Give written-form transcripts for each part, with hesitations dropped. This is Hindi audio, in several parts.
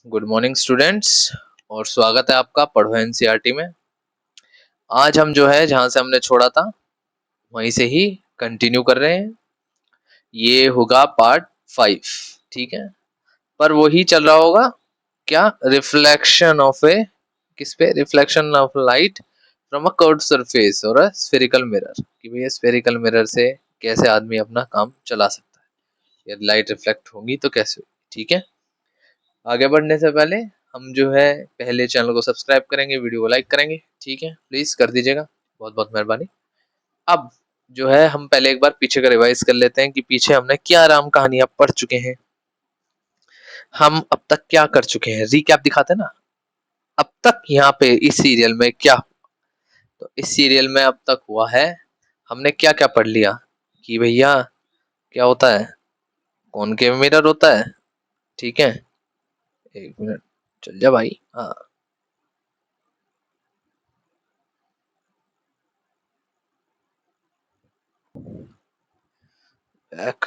गुड मॉर्निंग स्टूडेंट्स और स्वागत है आपका पढ़ो एनसीईआरटी में। आज हम जो है जहां से हमने छोड़ा था वहीं से ही कंटिन्यू कर रहे हैं। ये होगा पार्ट 5। ठीक है, पर वही चल रहा होगा क्या, रिफ्लेक्शन ऑफ ए, किस पे, reflection of light from a curved surface और अ स्फेरिकल मिरर, कि भैया स्फेरिकल मिरर से कैसे आदमी अपना काम चला सकता है, यदि लाइट रिफ्लेक्ट होगी तो कैसे होगी। ठीक है, आगे बढ़ने से पहले हम जो है पहले चैनल को सब्सक्राइब करेंगे, वीडियो को लाइक करेंगे। ठीक है, प्लीज कर दीजिएगा, बहुत बहुत मेहरबानी। अब जो है हम पहले एक बार पीछे का रिवाइज कर लेते हैं कि पीछे हमने क्या राम कहानियां पढ़ चुके हैं, हम अब तक क्या कर चुके हैं, रिकैप दिखाते हैं ना। अब तक यहाँ पे इस सीरियल में क्या, तो इस सीरियल में अब तक हुआ है, हमने क्या क्या पढ़ लिया कि भैया क्या होता है, कॉनकेव मिरर होता है। ठीक है, एक मिनट चल जा भाई। हाँ, बैक,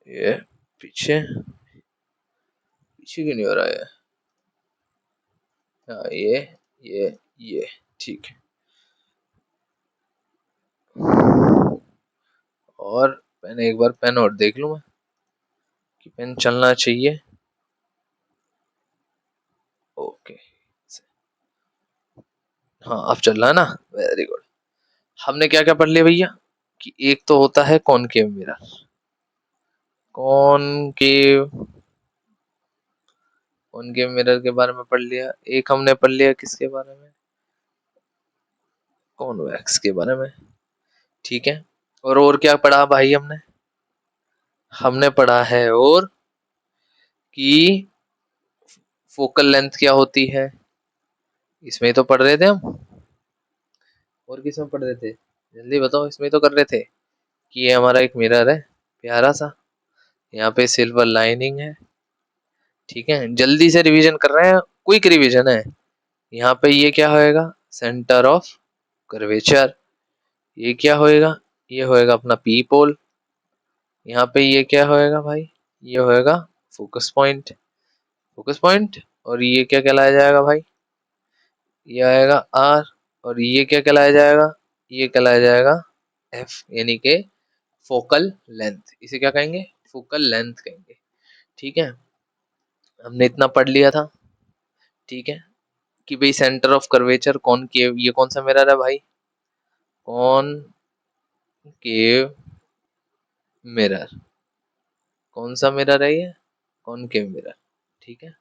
ये पीछे पीछे क्यों नहीं हो रहा है। हाँ, ये ठीक है। और पेन, एक बार पेन और देख लूं मैं कि पेन चलना चाहिए। ओके, हाँ अब चल रहा है ना, वेरी गुड। हमने क्या क्या पढ़ लिया भैया कि एक तो होता है concave mirror, concave concave mirror के बारे में पढ़ लिया। एक हमने पढ़ लिया किसके बारे में, कॉन्वेक्स के बारे में। ठीक है, और क्या पढ़ा भाई हमने, हमने पढ़ा है और कि फोकल लेंथ क्या होती है, इसमें ही तो पढ़ रहे थे हम। और किसमें पढ़ रहे थे, जल्दी बताओ, इसमें ही तो कर रहे थे कि ये हमारा एक मिरर है प्यारा सा, यहाँ पे सिल्वर लाइनिंग है। ठीक है, जल्दी से रिवीजन कर रहे हैं, क्विक रिवीजन है। यहाँ पे ये क्या होएगा, सेंटर ऑफ कर्वेचर। ये क्या होएगा, ये होएगा अपना पी पोल। यहाँ पे ये क्या होएगा भाई, ये होएगा फोकस पॉइंट, फोकस पॉइंट। और ये क्या कहलाया जाएगा भाई, ये आएगा आर। और ये क्या कहलाया जाएगा, ये कहलाया जाएगा एफ, यानी के फोकल लेंथ। इसे क्या कहेंगे, फोकल लेंथ कहेंगे। ठीक है, हमने इतना पढ़ लिया था। ठीक है, कि भाई सेंटर ऑफ कर्वेचर कौन केव, ये कौन सा मिरर है भाई, कौन केव मिरर, कौन सा मिरर है ये, कौन केव मिरर। ठीक है,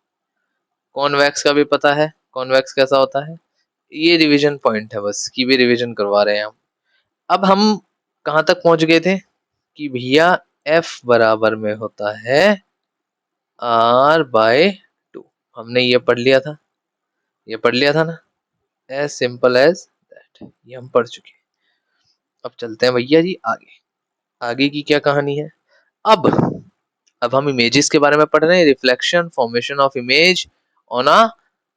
कॉन्वेक्स का भी पता है, कॉन्वेक्स कैसा होता है। ये रिवीजन पॉइंट है बस, की भी रिवीजन करवा रहे हैं हम। अब हम कहां तक पहुंच गए थे कि भैया एफ बराबर में होता है R/2। हमने ये पढ़ लिया था, ये पढ़ लिया था ना, एज सिंपल एज दैट, ये हम पढ़ चुके हैं। अब चलते हैं भैया जी आगे, आगे की क्या कहानी है। अब अब हम इमेजेस के बारे में पढ़ रहे हैं, reflection formation of image on a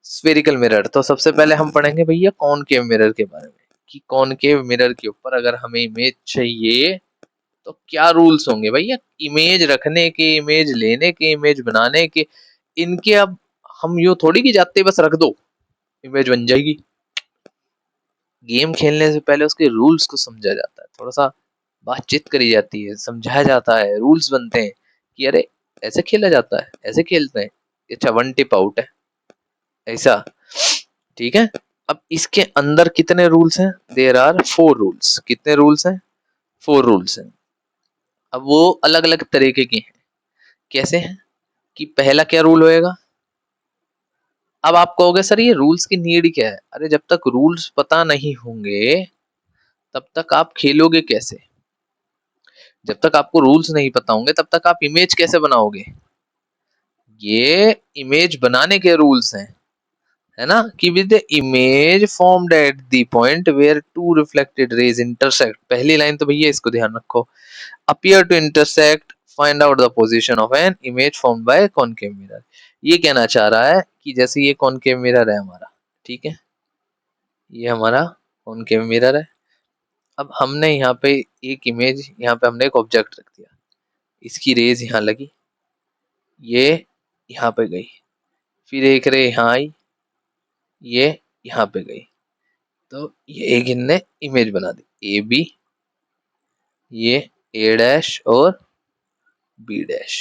spherical mirror. तो सबसे पहले हम पढ़ेंगे भैया कॉनकेव मिरर के बारे में, कि कॉनकेव मिरर के ऊपर अगर हमें इमेज चाहिए तो क्या रूल्स होंगे भैया, इमेज रखने के, इमेज लेने के, इमेज बनाने के, इनके। अब हम यूं थोड़ी की जाते बस रख दो इमेज बन जाएगी। गेम खेलने से पहले उसके रूल्स को समझा जाता है, थोड़ा सा बातचीत करी जाती है, समझाया जाता है, रूल्स बनते हैं कि अरे ऐसे खेला जाता है, ऐसे खेलते हैं। अच्छा, वन टिप आउट है ऐसा। ठीक है, अब इसके अंदर कितने रूल्स हैं, देयर आर 4 रूल्स। कितने रूल्स हैं, 4 रूल्स हैं। अब वो अलग अलग तरीके के हैं, कैसे हैं कि पहला क्या रूल होएगा। अब आप कहोगे सर ये रूल्स की नीड क्या है, अरे जब तक रूल्स पता नहीं होंगे तब तक आप खेलोगे कैसे, जब तक आपको रूल्स नहीं पता होंगे तब तक आप इमेज कैसे बनाओगे। ये इमेज बनाने के रूल्स हैं, है ना, कि with the image formed at the point where two reflected rays intersect. पहली लाइन तो भैया इसको ध्यान रखो, appear to intersect, find out the position of an image formed by concave mirror। ये कहना चाह रहा है कि जैसे ये कॉनकेव मिरर है हमारा, ठीक है, ये हमारा कॉनकेव मिरर है। अब हमने यहाँ पे एक इमेज, यहाँ पे हमने एक ऑब्जेक्ट रख दिया, इसकी रेज यहाँ लगी, ये यहाँ पे गई, फिर एक रे यहाँ आई, ये यहाँ पे गई, तो ये एक इनने इमेज बना दी, ए बी, ये ए डैश और बी डैश।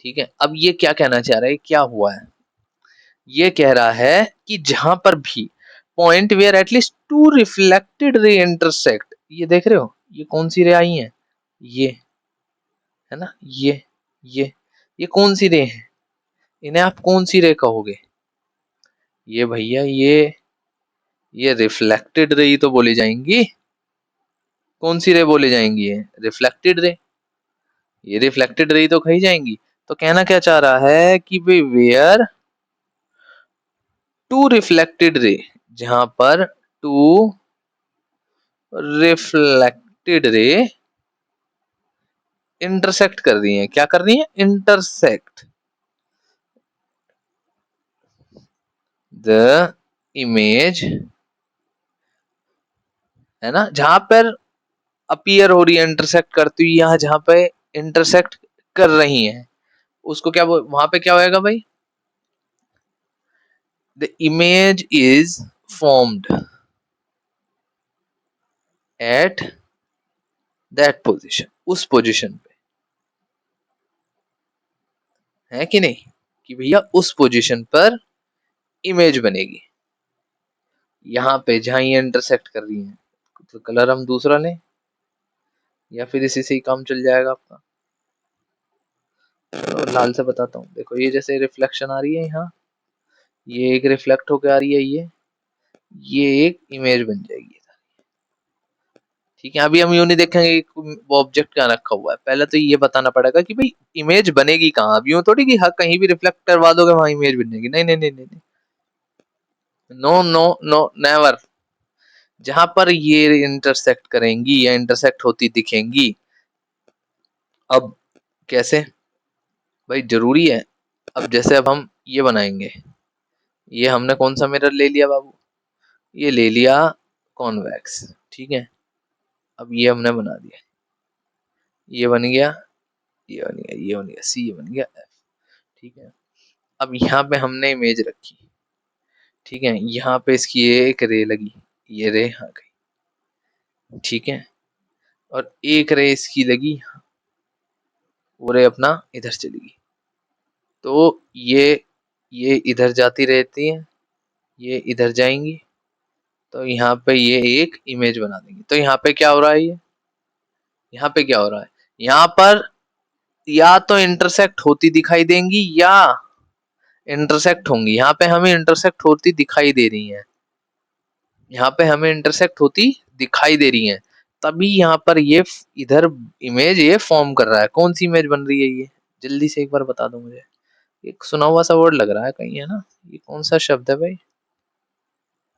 ठीक है, अब ये क्या कहना चाह रहा है, क्या हुआ है, ये कह रहा है कि जहां पर भी point where at least two reflected ray intersect, ये देख रहे हो ये कौन सी रे आई है, ये है ना, ये ये कौन सी रे है, इन्हें आप कौन सी रे कहोगे, ये भैया ये रिफ्लेक्टेड रे ही तो बोली जाएंगी, कौन सी रे बोली जाएंगी, ये रिफ्लेक्टेड रे, ये रिफ्लेक्टेड रे ही तो कही जाएंगी। तो कहना क्या चाह रहा है कि भाई वेयर टू रिफ्लेक्टेड रे, जहां पर टू रिफ्लेक्टेड रे इंटरसेक्ट कर रही हैं, क्या कर रही हैं, इंटरसेक्ट द इमेज, है ना, जहां पर अपीयर हो रही है, इंटरसेक्ट करती हुई, यहाँ जहां पे इंटरसेक्ट कर रही हैं, उसको क्या वहां पे क्या होएगा भाई, the image is formed at that position, उस पोजिशन पे, है कि नहीं, कि भैया उस पोजिशन पर इमेज बनेगी, यहाँ पे जहां ये इंटरसेक्ट कर रही है, तो कलर हम दूसरा लें या फिर इसी से ही काम चल जाएगा आपका, तो लाल से बताता हूँ, देखो ये जैसे रिफ्लेक्शन आ रही है यहाँ, ये एक रिफ्लेक्ट होकर आ रही है, ये एक इमेज बन जाएगी, ठीक है। अभी हम यूं नहीं देखेंगे वो ऑब्जेक्ट क्या रखा हुआ है, पहले तो ये बताना पड़ेगा कि भाई इमेज बनेगी कहाँ, अब यूं थोड़ी कि हाँ कहीं भी रिफ्लेक्ट करवा दोगे वहां इमेज बनेगी, नहीं नहीं नहीं नहीं, नो नो नो नेवर, जहां पर ये इंटरसेक्ट करेंगी या इंटरसेक्ट होती दिखेंगी, अब कैसे भाई, जरूरी है, अब जैसे अब हम ये बनाएंगे, ये हमने कौन सा मिरर ले लिया बाबू, ये ले लिया कॉन्वेक्स, ठीक है, अब ये हमने बना दिया, ये बन गया, ये बन गया, ये बन गया सी, ये बन गया एफ, ठीक है। अब यहाँ पे हमने इमेज रखी, ठीक है, यहाँ पे इसकी ये एक रे लगी, ये रे आ गई, ठीक है, और एक रे इसकी लगी, वो रे अपना इधर चली गई, तो ये इधर जाती रहती है, ये इधर जाएंगी, तो यहाँ पे ये एक इमेज बना देंगे, तो यहाँ पे क्या हो रहा है, ये यहाँ पे क्या हो रहा है, यहाँ पर या तो इंटरसेक्ट होती दिखाई देंगी या इंटरसेक्ट होंगी, यहाँ पे हमें इंटरसेक्ट होती दिखाई दे रही हैं, यहाँ पे हमें इंटरसेक्ट होती दिखाई दे रही हैं, तभी यहाँ पर ये इधर इमेज ये फॉर्म कर रहा है, कौन सी इमेज बन रही है ये, जल्दी से एक बार बता दो मुझे, एक सुना हुआ सा वर्ड लग रहा है कहीं, है ना, ये कौन सा शब्द है भाई,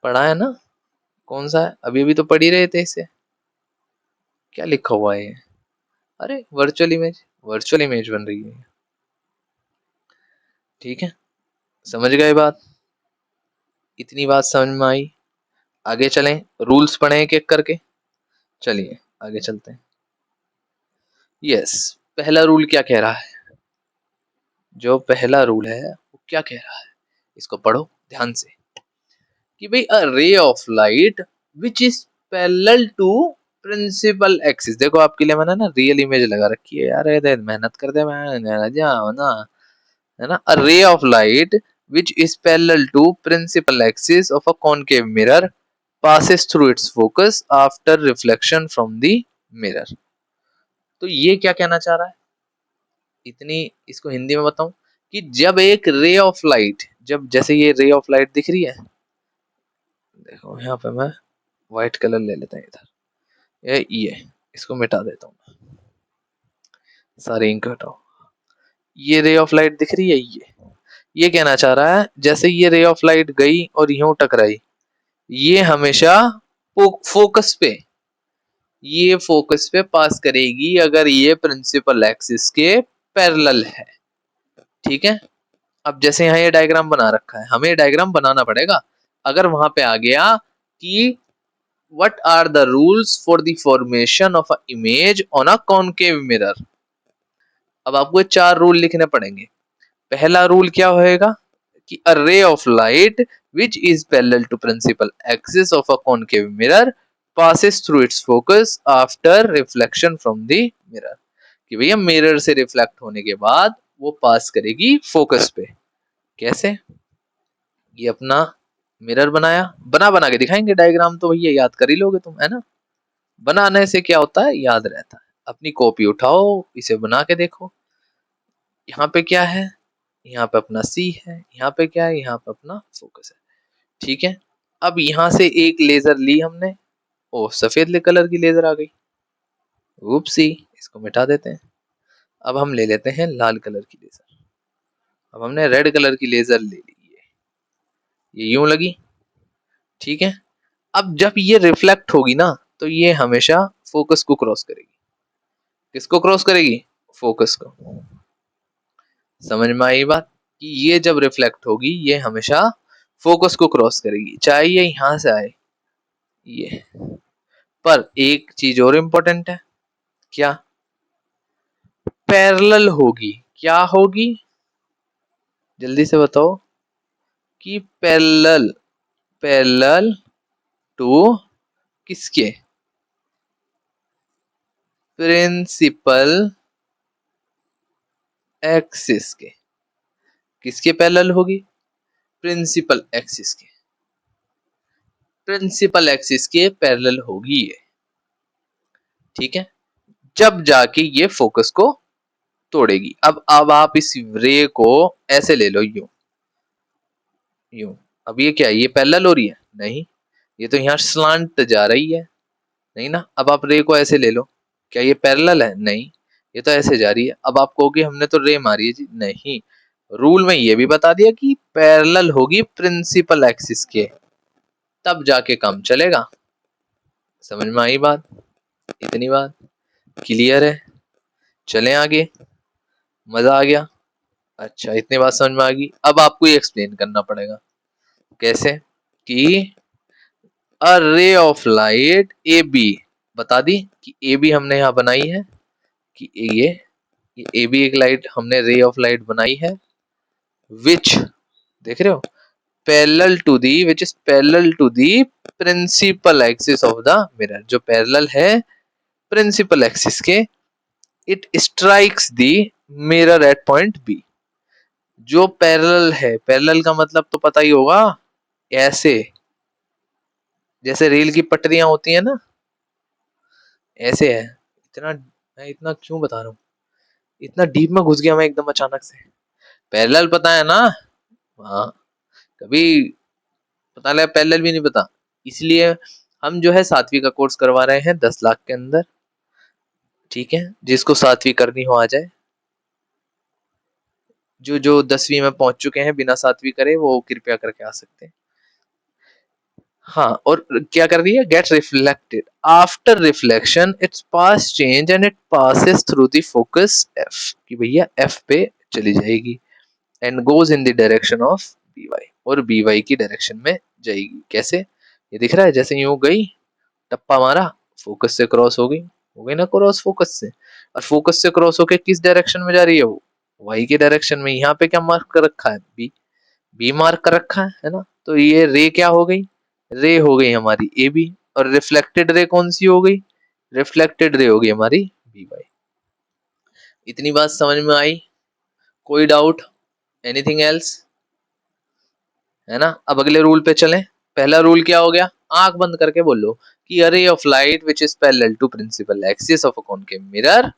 पढ़ा है ना, कौन सा है, अभी अभी तो पढ़ ही रहे थे इसे, क्या लिखा हुआ है ये, अरे वर्चुअल इमेज बन रही है, ठीक है, समझ गए बात, इतनी बात समझ में आई, आगे चलें, रूल्स पढ़े एक एक करके, चलिए आगे चलते हैं। यस, पहला रूल क्या कह रहा है, जो पहला रूल है वो क्या कह रहा है, इसको पढ़ो ध्यान से, कि भाई a ray of light which is parallel to principal axis, देखो आपके लिए मैंने ना रियल इमेज लगा रखी है यार, मेहनत कर दे मैं जाओ ना, है ना, a ray of light which is parallel to principal axis of a concave mirror passes through its focus after reflection from the mirror। तो ये क्या कहना चाह रहा है, इतनी इसको हिंदी में बताऊं, कि जब एक रे ऑफ लाइट, जब जैसे ये रे ऑफ लाइट दिख रही है, देखो यहाँ पे मैं व्हाइट कलर ले लेता हूँ इधर, ये इसको मिटा देता हूँ, सारे इंक हटाओ, ये रे ऑफ लाइट दिख रही है, ये कहना चाह रहा है जैसे ये रे ऑफ लाइट गई और यूं टकराई, ये हमेशा फोकस पे, ये फोकस पे पास करेगी अगर ये प्रिंसिपल एक्सिस के पैरेलल है, ठीक है। अब जैसे यहाँ ये डायग्राम बना रखा है, हमें डायग्राम बनाना पड़ेगा, अगर वहां पे आ गया कि what are the rules for the formation of a image on a concave mirror, अब आपको ये 4 रूल लिखने पड़ेंगे। पहला रूल क्या होएगा कि a ray of light which is parallel to principal axis of a concave mirror passes through its focus after reflection from the mirror। कि भैया मिरर से रिफ्लेक्ट होने के बाद वो पास करेगी फोकस पे। कैसे? ये अपना मिरर बनाया, बना बना के दिखाएंगे डायग्राम, तो भैया याद कर ही लोगे तुम, है ना। बनाने से क्या होता है, याद रहता है। अपनी कॉपी उठाओ, इसे बना के देखो। यहाँ पे क्या है, यहाँ पे अपना सी है, यहाँ पे क्या है, यहाँ पे अपना फोकस है। ठीक है, अब यहाँ से एक लेजर ली हमने, ओ सफेद कलर की लेजर आ गई, सी इसको मिटा देते हैं। अब हम ले लेते हैं लाल कलर की लेजर। अब हमने रेड कलर की लेजर ले ली है, ये यूं लगी। ठीक है, अब जब ये रिफ्लेक्ट होगी ना, तो ये हमेशा फोकस को क्रॉस करेगी। किसको क्रॉस करेगी? फोकस को। समझ में आई बात कि ये जब रिफ्लेक्ट होगी ये हमेशा फोकस को क्रॉस करेगी, चाहे ये यहां से आए ये। पर एक चीज और इम्पोर्टेंट है, क्या? पैरेलल होगी। क्या होगी? जल्दी से बताओ। कि पैरेलल, पैरेलल टू किसके? प्रिंसिपल एक्सिस के। किसके पैरेलल होगी? प्रिंसिपल एक्सिस के। प्रिंसिपल एक्सिस के पैरेलल होगी ये। ठीक है, जब जाके ये फोकस को तोड़ेगी। अब आप इस रे को ऐसे ले लो, यूं यूं। अब ये क्या है, ये पैरेलल हो रही है? नहीं, ये तो यहाँ स्लांट जा रही है, नहीं ना। अब आप रे को ऐसे ले लो, क्या ये पैरेलल है? नहीं, ये तो ऐसे जा रही है। अब आप कहोगे हमने तो रे मारी है जी, नहीं। रूल में ये भी बता दिया कि पैरेलल होगी प्रिंसिपल एक्सिस के, तब जाके काम चलेगा। समझ में आई बात? इतनी बात क्लियर है? चलें आगे, मजा आ गया? अच्छा, इतनी बात समझ में आ गई। अब आपको ये एक्सप्लेन करना पड़ेगा। कैसे? कि a ray of light A B, बता दी कि ए बी हमने यहाँ बनाई है, कि ये ए बी एक लाइट हमने रे ऑफ लाइट बनाई है, विच, देख रहे हो, parallel to the, which is parallel to the principal axis of the mirror, जो पैरेलल है प्रिंसिपल एक्सिस के। It strikes the mirror at point B. जो पैरेलल है, पैरेलल का मतलब तो पता ही होगा, ऐसे जैसे रेल की पटरियां होती है ना, ऐसे है। इतना मैं इतना क्यों बता रहा हूँ, इतना डीप में घुस गया मैं एकदम अचानक से। पैरेलल पता है ना? हाँ, कभी पता लगा पैरेलल भी नहीं पता। इसलिए हम जो है 7वीं का कोर्स करवा रहे हैं 10 लाख के अंदर। ठीक है, जिसको 7वीं करनी हो आ जाए। जो जो 10वीं में पहुंच चुके हैं बिना 7वीं करे, वो कृपया करके आ सकते हैं। हाँ, और क्या कर रही है? Get reflected, after reflection its pass change and it passes through the focus F, कि भैया एफ पे चली जाएगी, and goes in the direction of B Y, और बी वाई की डायरेक्शन में जाएगी। कैसे? ये दिख रहा है, जैसे यूं गई, टप्पा मारा, फोकस से क्रॉस हो गई ना क्रॉस फोकस से। और फोकस से क्रॉस होके किस डायरेक्शन में जा रही है वो? वाई की डायरेक्शन में। यहाँ पे क्या मार्क कर रखा है? बी, बी मार्क कर रखा है ना। तो ये रे क्या हो गई? रे हो गई हमारी ए बी, और रिफ्लेक्टेड रे कौन सी हो गई? रिफ्लेक्टेड रे हो गई हमारी बी वाई। इतनी बात समझ में आई? कोई डाउट? Anything else? है ना। अब अगले रूल पे चलें। पहला रूल क्या हो गया? आंख बंद करके बोलो कि a ray of light which is parallel to principal axis of a concave mirror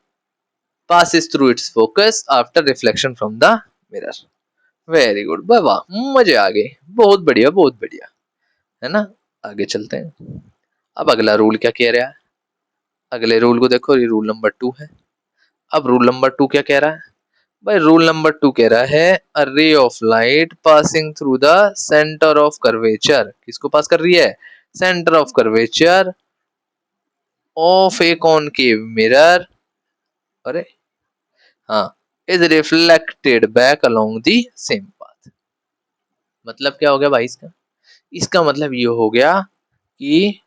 passes through its focus after reflection from the mirror। Very good, वाह, मजे आ गए, बहुत बढ़िया बहुत बढ़िया, है ना। आगे चलते हैं। अब अगला रूल क्या कह रहा है? अगले रूल को देखो, ये रूल नंबर 2 है। अब रूल नंबर 2 क्या कह रहा है? भाई रूल नंबर 2 कह रहा है a ray of light passing through the centre of curvature, किसको पास कर रही है? Centre of curvature of a concave mirror, अरे हाँ, is reflected back along the same path. मतलब क्या हो गया भाई इसका? इसका मतलब ये हो गया कि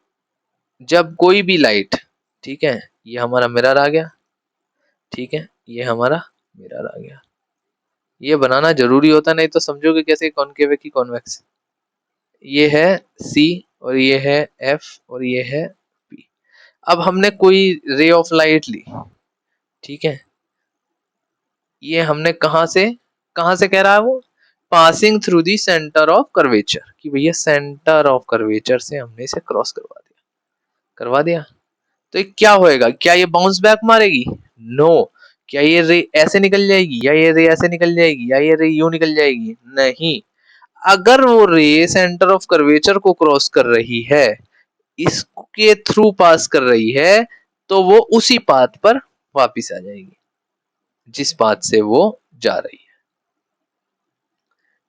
जब कोई भी लाइट, ठीक है, ये हमारा मिरर आ गया, ठीक है, ये हमारा मिरर आ गया। ये बनाना जरूरी होता, नहीं तो समझोगे कैसे कॉनकेव है कि कॉन्वेक्स। ये है सी और ये है एफ और ये है पी। अब हमने कोई रे ऑफ लाइट ली, ठीक है, ये हमने कहां से कह रहा है वो, passing through the centre of curvature, कि भैया सेंटर ऑफ कर्वेचर से हमने इसे क्रॉस करवा दिया। तो ये क्या होएगा, क्या ये बाउंस बैक मारेगी? नो। क्या ये रे ऐसे निकल जाएगी, या ये रे ऐसे निकल जाएगी, या ये रे यूं निकल जाएगी? नहीं। अगर वो रे सेंटर ऑफ कर्वेचर को क्रॉस कर रही है, इसके थ्रू पास कर रही है, तो वो उसी पाथ पर वापिस आ जाएगी जिस पाथ से वो जा रही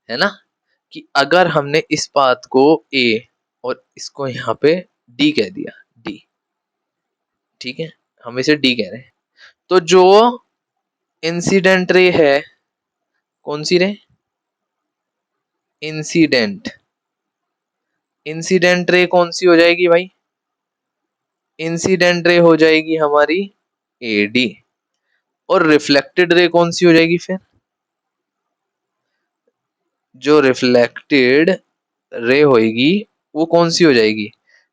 है ना। कि अगर हमने इस पाथ को ए और इसको यहाँ पे डी कह दिया, डी, ठीक है, हम इसे डी कह रहे हैं, तो जो इंसिडेंट रे है, कौन सी रे, इंसिडेंट, इंसिडेंट रे कौन सी हो जाएगी भाई, इंसिडेंट रे हो जाएगी हमारी एडी। और रिफ्लेक्टेड रे कौन सी हो जाएगी फिर, जो रिफ्लेक्टेड रे होएगी वो कौन सी हो जाएगी,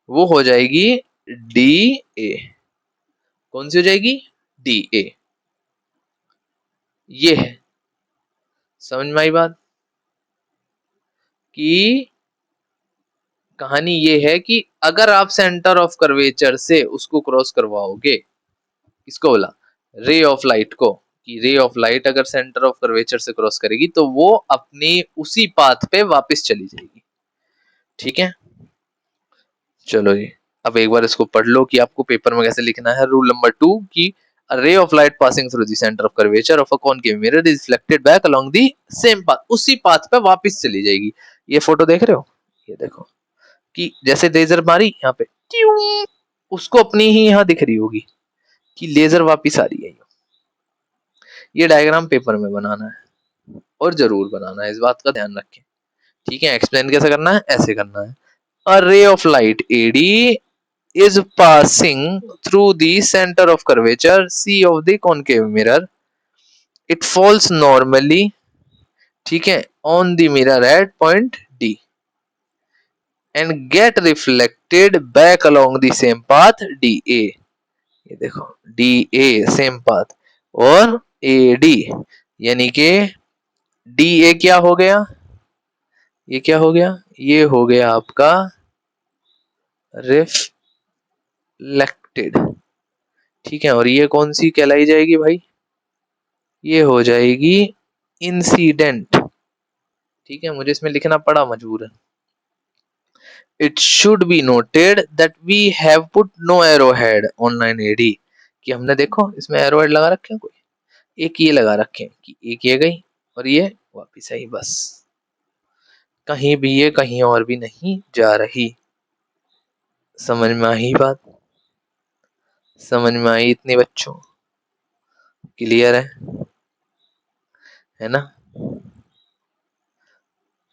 वो हो जाएगी डी ए। कौन सी हो जाएगी, डी ए। ये है, समझ में आई बात, कि कहानी ये है कि अगर आप सेंटर ऑफ कर्वेचर से उसको क्रॉस करवाओगे, किसको बोला, रे ऑफ लाइट को, कि रे ऑफ लाइट अगर सेंटर ऑफ कर्वेचर से क्रॉस करेगी तो वो अपनी उसी पाथ पे वापस चली जाएगी, ठीक है। चलो जी, अब एक बार इसको पढ़ लो कि आपको पेपर में कैसे लिखना है। रूल नंबर 2 की a ray of light passing through the center of curvature of a concave mirror is reflected back along the same path, उसी पाथ पे वापस चली जाएगी। ये फोटो देख रहे हो, ये देखो कि जैसे लेजर मारी यहाँ पे, उसको अपनी ही यहाँ दिख रही होगी कि लेजर वापस आ रही है। ये डायग्राम पेपर में बनाना है और जरूर बनाना है, इस बात का ध्यान रखें, ठीक है। एक्सप्लेन कैसे करना है, ऐसे करना है। A ray of light AD is passing through the center of curvature C of the concave mirror. It falls normally, ठीक है, on the mirror at point D and get reflected back along the same path DA. ये देखो DA सेम पाथ, और AD यानी कि DA क्या हो गया, ये क्या हो गया, ये हो गया आपका रिफ्लेक्टेड, ठीक है। और ये कौन सी कहलाई जाएगी भाई, ये हो जाएगी इंसिडेंट, ठीक है, मुझे इसमें लिखना पड़ा मजबूरन। It should be noted that we have put no arrow head on line AD, कि हमने देखो इसमें एरो हेड लगा रखे हैं कोई, एक ये लगा रखे हैं कि एक ये गई और ये वापिस आई, बस कहीं भी ये कहीं और भी नहीं जा रही। समझ में आई बात, समझ में आई इतने बच्चों, क्लियर है ना।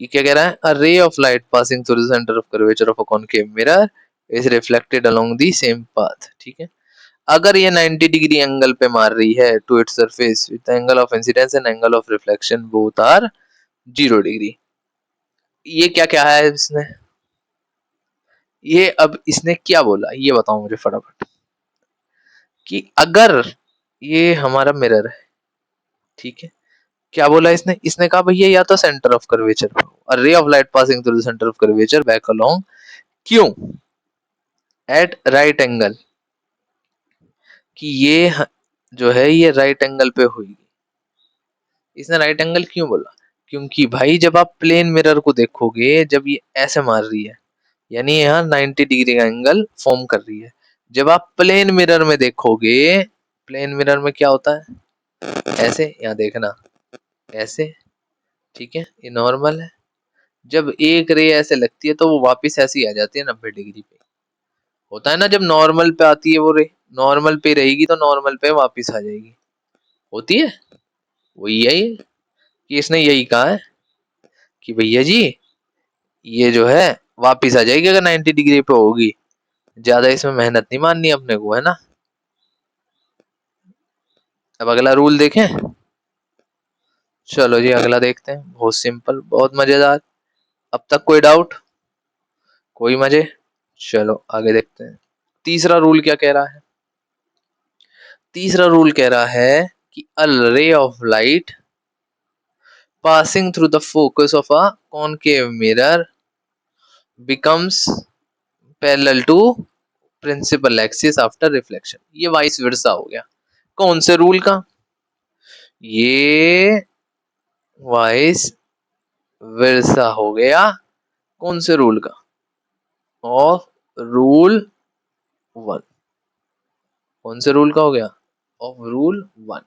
ये क्या कह रहा है, a ray of light passing through the centre of curvature of a concave mirror is reflected along the same path, ठीक है। अगर ये 90 डिग्री एंगल पे मार रही है to its surface with angle of incidence and angle of reflection both are 0 degree. ये क्या क्या है इसने, ये अब इसने क्या बोला ये बताओ मुझे फटाफट, कि अगर ये हमारा मिरर है, ठीक है, क्या बोला इसने, इसने कहा भैया या तो सेंटर ऑफ कर्वेचर पे हो, a ray of light passing through the centre of curvature back along, क्यों, एट राइट एंगल, कि ये जो है ये राइट एंगल पे हुई। इसने राइट एंगल क्यों बोला, क्योंकि भाई जब आप प्लेन मिरर को देखोगे, जब ये ऐसे मार रही है यानी यहाँ 90 डिग्री का एंगल फॉर्म कर रही है। जब आप प्लेन मिरर में देखोगे, प्लेन मिरर में क्या होता है, ऐसे, यहाँ देखना ऐसे, ठीक है, ये नॉर्मल है। जब एक रे ऐसे लगती है तो वो वापस ऐसे ही आ जाती है 90 डिग्री पे, होता है ना, जब नॉर्मल पे आती है वो रे, नॉर्मल पे रहेगी तो नॉर्मल पे वापस आ जाएगी, होती है। वही है ये, कि इसने यही कहा है कि भैया जी ये जो है वापिस आ जाएगी अगर 90 डिग्री पे होगी, ज्यादा इसमें मेहनत नहीं माननी अपने को, है ना। अब अगला रूल देखें, चलो जी अगला देखते हैं, बहुत सिंपल, बहुत मजेदार। अब तक कोई डाउट, कोई मजे? चलो आगे देखते हैं। तीसरा रूल क्या कह रहा है? तीसरा रूल कह रहा है कि a ray of light passing through the focus of a concave mirror becomes parallel to principal axis after reflection। ये वाइस वर्सा हो गया। कौन से रूल का? ये वाइस वर्सा हो गया। कौन से रूल का? Of rule one. कौन से रूल का हो गया? Of rule one.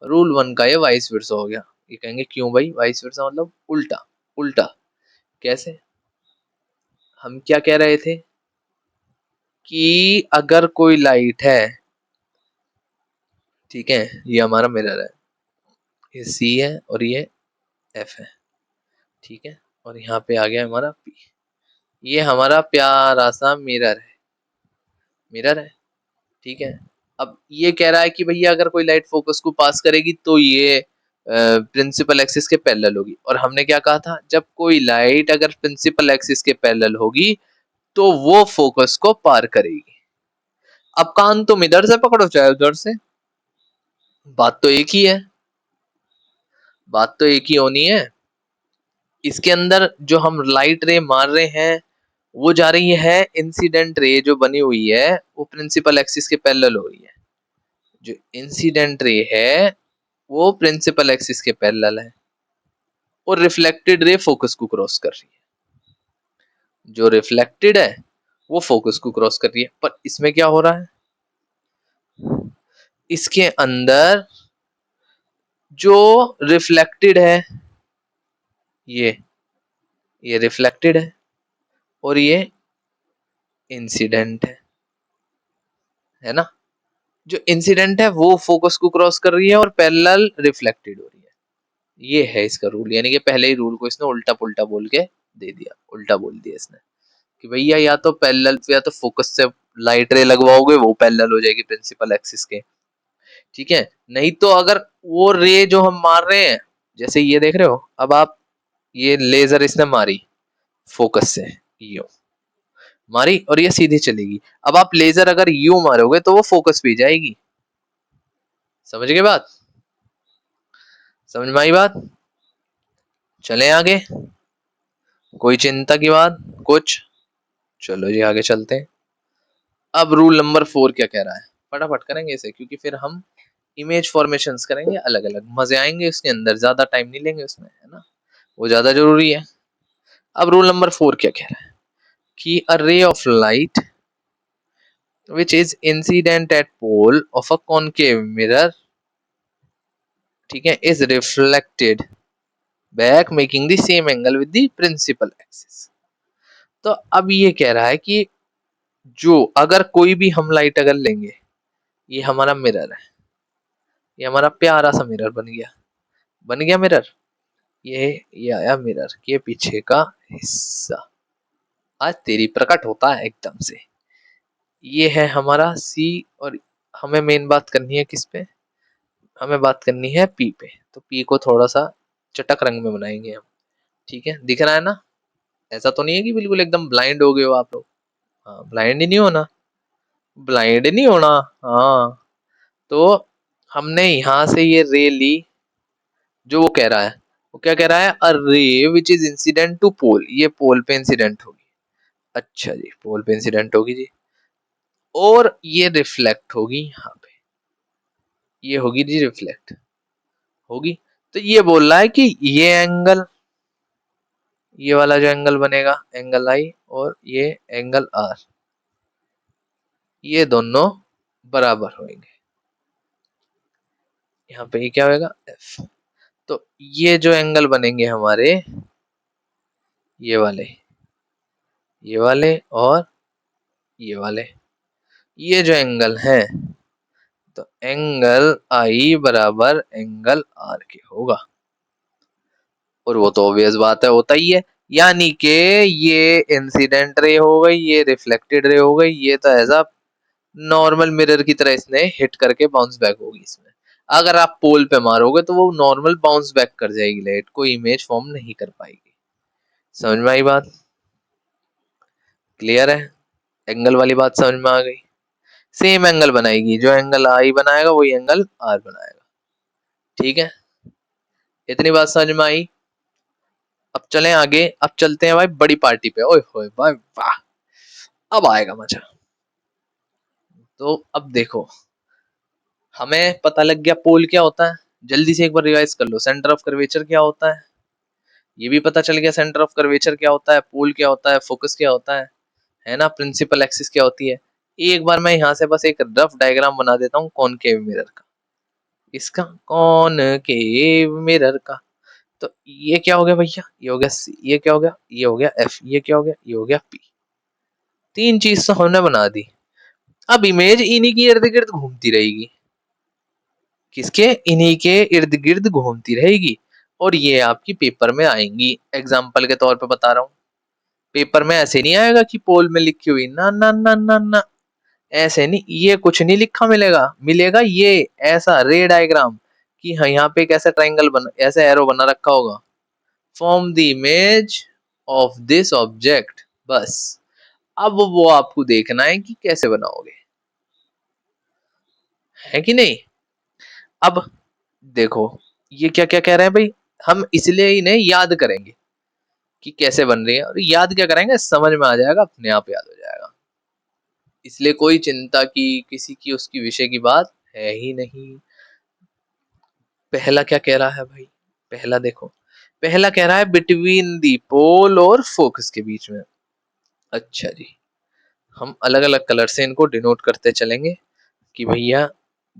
Rule one का ये वाइस वर्सा हो गया। ये कहेंगे क्यों भाई वाइस वर्सा मतलब उल्टा? उल्टा कैसे? हम क्या कह रहे थे कि अगर कोई लाइट है, ठीक है, ये हमारा मिरर है, ये सी है और ये एफ है, ठीक है, और यहाँ पे आ गया हमारा पी। ये हमारा प्यारा सा मिरर है, मिरर है, ठीक है। अब ये कह रहा है कि भैया अगर कोई लाइट फोकस को पास करेगी तो ये प्रिंसिपल एक्सिस के पैरेलल होगी। और हमने क्या कहा था, जब कोई लाइट अगर प्रिंसिपल एक्सिस के पैरेलल होगी तो वो फोकस को पार करेगी। अब कान तुम इधर से पकड़ो चाहे उधर से, बात तो एक ही है, बात तो एक ही होनी है। इसके अंदर जो हम लाइट रे मार रहे हैं वो जा रही है, इंसिडेंट रे जो बनी हुई है वो प्रिंसिपल एक्सिस के पैरेलल हो रही है। जो इंसिडेंट रे है वो प्रिंसिपल एक्सिस के पैरेलल है, और रिफ्लेक्टेड रे फोकस को क्रॉस कर रही है। जो रिफ्लेक्टेड है वो फोकस को क्रॉस कर रही है। पर इसमें क्या हो रहा है, इसके अंदर जो रिफ्लेक्टेड है ये रिफ्लेक्टेड है और ये इंसिडेंट है ना। जो इंसिडेंट है वो फोकस को क्रॉस कर रही है और पैरेलल रिफ्लेक्टेड हो रही है। ये है इसका रूल, यानी कि पहले ही रूल को इसने उल्टा पुल्टा बोल के दे दिया, उल्टा बोल दिया इसने कि भैया या तो पैरेलल या तो फोकस से लाइट रे लगवाओगे वो पैरेलल हो जाएगी प्रिंसिपल एक्सिस के, ठीक है। नहीं तो अगर वो रे जो हम मार रहे हैं, जैसे ये देख रहे हो, अब आप ये लेजर इसने मारी फोकस से, यूं मारी और ये सीधी चलेगी। अब आप लेजर अगर यूं मारोगे तो वो फोकस पे जाएगी। समझ गए बात? समझ में आई बात? चले आगे, कोई चिंता की बात कुछ? चलो जी आगे चलते हैं। अब रूल नंबर 4 क्या कह रहा है, फटाफट करेंगे इसे क्योंकि फिर हम इमेज फॉर्मेशंस करेंगे अलग अलग, मजे आएंगे उसके अंदर, ज्यादा टाइम नहीं लेंगे उसमें, है ना, वो ज्यादा जरूरी है। अब रूल नंबर 4 क्या कह रहा है कि a ray of light which is incident at pole of a concave mirror, ठीक है, is reflected back making the same angle with the principal axis। तो अब ये कह रहा है कि जो अगर कोई भी हम लाइट अगर लेंगे, ये हमारा मिरर है, ये हमारा प्यारा सा मिरर बन गया, बन गया मिरर, ये आया मिरर के पीछे का हिस्सा, आज तेरी प्रकट होता है एकदम से। ये है हमारा सी, और हमें मेन बात करनी है किस पे, हमें बात करनी है पी पे। तो पी को थोड़ा सा चटक रंग में बनाएंगे हम, ठीक है, दिख रहा है ना? ऐसा तो नहीं है कि बिल्कुल एकदम ब्लाइंड हो गए हो आप लोग, हाँ ब्लाइंड ही नहीं होना, ब्लाइंड नहीं होना। हाँ, तो हमने यहाँ से ये रे ली, जो वो कह रहा है, वो क्या कह रहा है, अ रे विच इज इंसिडेंट टू पोल, ये पोल पे इंसिडेंट होगी। अच्छा जी, पोल पे इंसिडेंट होगी जी, और ये रिफ्लेक्ट होगी यहाँ पे, ये होगी जी रिफ्लेक्ट होगी। तो ये बोल रहा है कि ये एंगल, ये वाला जो एंगल बनेगा एंगल आई, और ये एंगल आर, ये दोनों बराबर होंगे। यहाँ पे ये क्या होगा, एफ। तो ये जो एंगल बनेंगे हमारे, ये वाले, ये वाले और ये वाले, ये जो एंगल है, तो एंगल आई बराबर एंगल आर के होगा। और वो तो ऑब्वियस बात है, होता ही है। यानी कि ये इंसिडेंट रे हो गई, ये रिफ्लेक्टेड रे हो गई, ये तो ऐसा नॉर्मल मिरर की तरह इसने हिट करके बाउंस बैक होगी इसमें। अगर आप पोल पे मारोगे तो वो नॉर्मल बाउंस बैक कर जाएगी लाइट, कोई इमेज फॉर्म नहीं कर पाएगी। समझ में आई बात? क्लियर है? एंगल वाली बात समझ में आ गई? सेम एंगल बनाएगी, जो एंगल आई बनाएगा वही एंगल आर बनाएगा। ठीक है, इतनी बात समझ में आई। अब चलें आगे, अब चलते हैं भाई बड़ी पार्टी पे। ओए होए भाई वाह, अब आएगा मजा। तो अब देखो, हमें पता लग गया पोल क्या होता है। जल्दी से एक बार रिवाइज कर लो, सेंटर ऑफ कर्वेचर क्या होता है, ये भी पता चल गया। सेंटर ऑफ कर्वेचर क्या होता है, पोल क्या होता है, फोकस क्या होता है ना, प्रिंसिपल एक्सिस क्या होती है। एक बार मैं यहाँ से बस एक रफ डायग्राम बना देता हूँ कॉनकेव मिरर का, इसका कॉनकेव मिरर का। तो ये क्या हो गया भैया, ये हो गया सी, ये क्या हो गया, ये हो गया एफ, ये क्या हो गया, ये हो गया पी। तीन चीज तो हमने बना दी। अब इमेज इन्हीं की इर्द गिर्द घूमती रहेगी, किसके, इन्हीं के इर्द गिर्द घूमती रहेगी, और ये आपकी पेपर में आएंगी। एग्जाम्पल के तौर पे बता रहा हूँ, पेपर में ऐसे नहीं आएगा कि पोल में लिखी हुई, ना ना ना ना ना, ऐसे नहीं, ये कुछ नहीं लिखा मिलेगा, मिलेगा ये ऐसा रे डायग्राम कि हाँ यहाँ पे एक ऐसा ट्राइंगल बना, ऐसा एरो बना रखा होगा, form the image of this object, बस। अब वो आपको देखना है कि कैसे बनाओगे, है कि नहीं। अब देखो, ये क्या क्या कह रहे हैं भाई, हम इसलिए इन्हें याद करेंगे कि कैसे बन रही है, और याद क्या करेंगे, समझ में आ जाएगा, अपने आप याद हो जाएगा। इसलिए कोई चिंता की किसी की उसकी विषय की बात है ही नहीं। पहला क्या कह रहा है भाई, पहला देखो, पहला कह रहा है बिटवीन दी पोल और फोकस के बीच में। अच्छा जी, हम अलग अलग कलर से इनको डिनोट करते चलेंगे कि भैया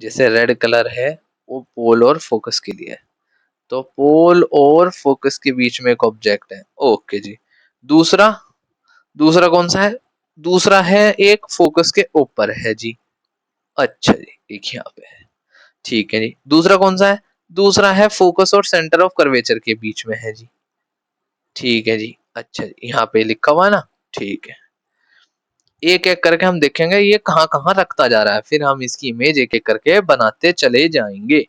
जैसे रेड कलर है वो पोल और फोकस के लिए है, तो पोल और फोकस के बीच में एक ऑब्जेक्ट है, ओके जी। दूसरा, दूसरा कौन सा है, दूसरा है एक फोकस के ऊपर है जी, अच्छा जी, एक यहाँ पे है, ठीक है जी। दूसरा कौन सा है, दूसरा है फोकस और सेंटर ऑफ कर्वेचर के बीच में है जी, ठीक है जी। अच्छा जी, यहाँ पे लिखा हुआ है ना, ठीक है। एक एक करके हम देखेंगे ये कहाँ कहाँ रखता जा रहा है, फिर हम इसकी इमेज एक एक करके बनाते चले जाएंगे।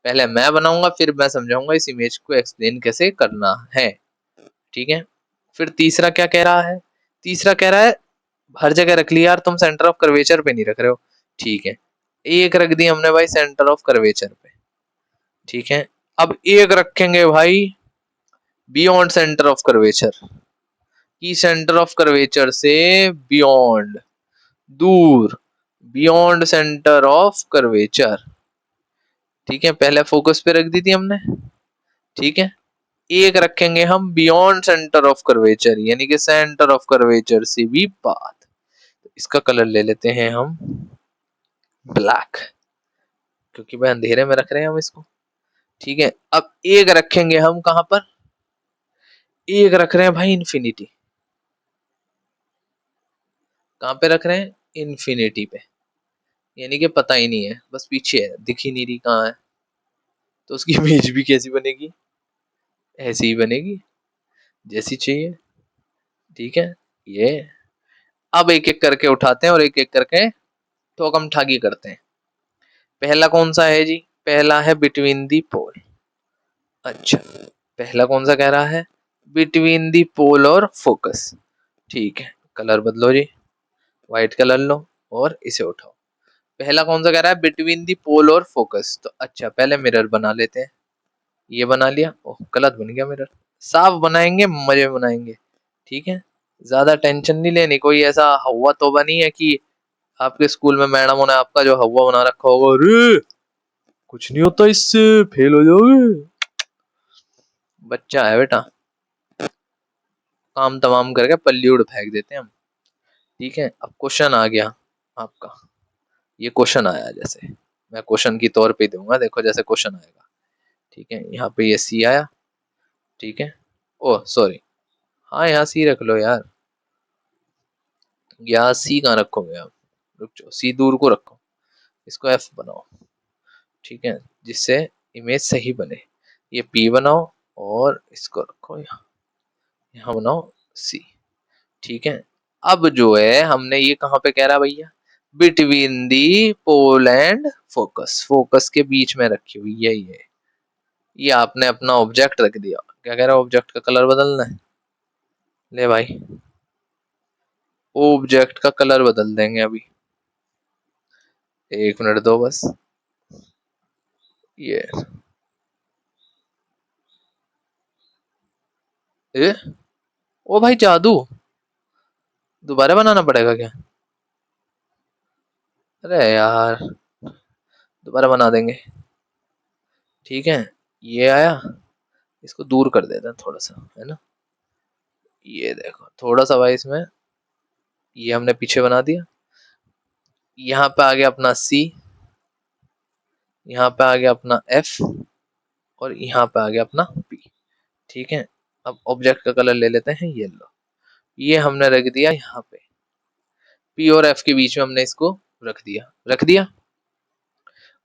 पहले मैं बनाऊंगा, फिर मैं समझाऊंगा इस इमेज को एक्सप्लेन कैसे करना है, ठीक है। फिर तीसरा क्या कह रहा है, तीसरा कह रहा है हर जगह रख लिया यार, तुम सेंटर ऑफ कर्वेचर पे नहीं रख रहे हो, ठीक है। एक रख दी हमने भाई सेंटर ऑफ कर्वेचर पे, ठीक है। अब एक रखेंगे भाई बियॉन्ड सेंटर ऑफ कर्वेचर, की सेंटर ऑफ कर्वेचर से बियॉन्ड, दूर, बियॉन्ड सेंटर ऑफ कर्वेचर, ठीक है। पहले फोकस पे रख दी थी हमने, ठीक है। एक रखेंगे हम बियॉन्ड सेंटर ऑफ कर्वेचर, यानी कि सेंटर ऑफ कर्वेचर से भी बात। इसका कलर ले लेते हैं हम ब्लैक, क्योंकि भाई अंधेरे में रख रहे हैं हम इसको, ठीक है। अब एक रखेंगे हम कहां पर, एक रख रहे हैं भाई इन्फिनिटी, कहां पे रख रहे हैं, इन्फिनिटी पे, यानी कि पता ही नहीं है, बस पीछे है, दिख ही नहीं रही कहाँ है, तो उसकी इमेज भी कैसी बनेगी, ऐसी ही बनेगी जैसी चाहिए, ठीक है। ये अब एक एक करके उठाते हैं और एक एक करके ठोकम ठाकी करते हैं। पहला कौन सा है जी, पहला है बिटवीन दी पोल, अच्छा, पहला कौन सा कह रहा है, बिटवीन दी पोल और फोकस, ठीक है। कलर बदलो जी, व्हाइट कलर लो और इसे उठाओ। पहला कौन सा कह रहा है, बिटवीन दी पोल और फोकस, तो अच्छा पहले मिरर बना लेते हैं, ये बना लिया, ओह गलत बन गया मिरर, साफ बनाएंगे मजे में बनाएंगे, ठीक है। ज्यादा टेंशन नहीं लेनी, कोई ऐसा हवा तो नहीं है कि आपके स्कूल में मैडमों ने आपका जो हवा बना रखा होगा, अरे कुछ नहीं होता इससे, फेल हो जाओगे, बच्चा है बेटा, काम तमाम करके पल्लीउड फेंक देते हैं हम, ठीक है। अब क्वेश्चन आ गया आपका, ये क्वेश्चन आया, जैसे मैं क्वेश्चन की तौर पे दूंगा, देखो जैसे क्वेश्चन आएगा, ठीक है। यहाँ पे ये सी आया, ठीक है, ओह सॉरी, हाँ यहाँ सी रख लो यार, यहाँ सी कहाँ रखोगे आप, रुक जाओ, सी दूर को रखो, इसको एफ बनाओ, ठीक है, जिससे इमेज सही बने। ये पी बनाओ और इसको रखो यहाँ, यहाँ बनाओ सी, ठीक है। अब जो है हमने ये कहाँ पे कह रहा भैया, between the pole and focus, focus के बीच में रखी हुई है ये आपने अपना ऑब्जेक्ट रख दिया। क्या कह रहा है, ऑब्जेक्ट का कलर बदलना है। ले भाई, ऑब्जेक्ट का कलर बदल देंगे अभी, 1 मिनट दो बस। ये ए? ओ भाई जादू, दोबारा बनाना पड़ेगा क्या? अरे यार, दोबारा बना देंगे। ठीक है, ये आया, इसको दूर कर देते हैं थोड़ा सा, है ना। ये देखो थोड़ा सा भाई इसमें, ये हमने पीछे बना दिया। यहाँ पे आ गया अपना सी, यहाँ पे आ गया अपना एफ, और यहाँ पे आ गया अपना पी। ठीक है, अब ऑब्जेक्ट का कलर ले लेते हैं येलो। ये हमने रख दिया यहाँ पे, पी और एफ के बीच में हमने इसको रख दिया, रख दिया।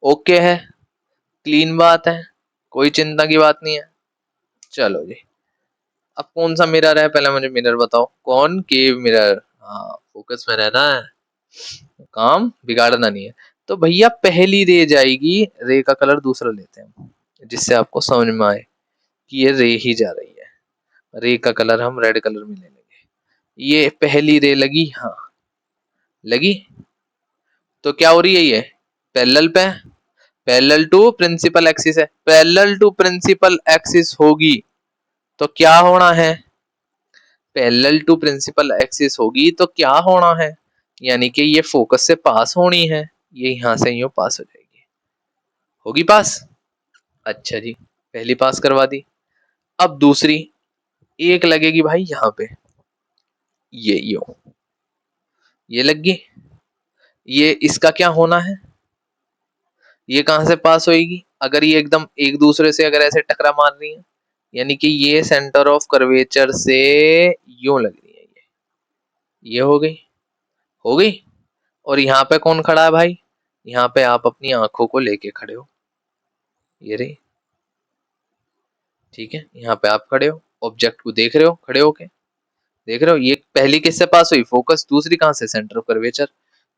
ओके है, क्लीन बात है, कोई चिंता की बात नहीं है। चलो जी, अब कौन सा मिरर है, पहले मुझे मिरर बताओ, कौन केव मिरर। हाँ, फोकस में रहना है, काम बिगाड़ना नहीं है। तो भैया पहली रे जाएगी, रे का कलर दूसरा लेते हैं जिससे आपको समझ में आए कि ये रे ही जा रही है। रे का कलर हम रेड कलर में ले लेंगे। ये पहली रे लगी, हाँ लगी। तो क्या हो रही है ये, पैरेलल पे, पैरेलल टू प्रिंसिपल एक्सिस है, पैरेलल टू प्रिंसिपल एक्सिस होगी तो क्या होना है, पैरेलल टू प्रिंसिपल एक्सिस होगी तो क्या होना है, यानी कि ये फोकस से पास होनी है, ये यहां से यूं पास हो जाएगी, होगी पास। अच्छा जी, पहली पास करवा दी। अब दूसरी एक लगेगी भाई यहाँ पे, ये यो, ये लग गई। ये इसका क्या होना है, ये कहां से पास होएगी, अगर ये एकदम एक दूसरे से अगर ऐसे टकरा मार रही है, यानी कि ये सेंटर ऑफ कर्वेचर से यूं लग रही है, ये हो गई, हो गई। और यहाँ पे कौन खड़ा है भाई, यहाँ पे आप अपनी आंखों को लेके खड़े हो, ये रही। ठीक है, यहाँ पे आप खड़े हो, ऑब्जेक्ट को देख रहे हो, खड़े होके देख रहे हो। ये पहली किससे पास हुई, फोकस, दूसरी कहां से, सेंटर ऑफ कर्वेचर।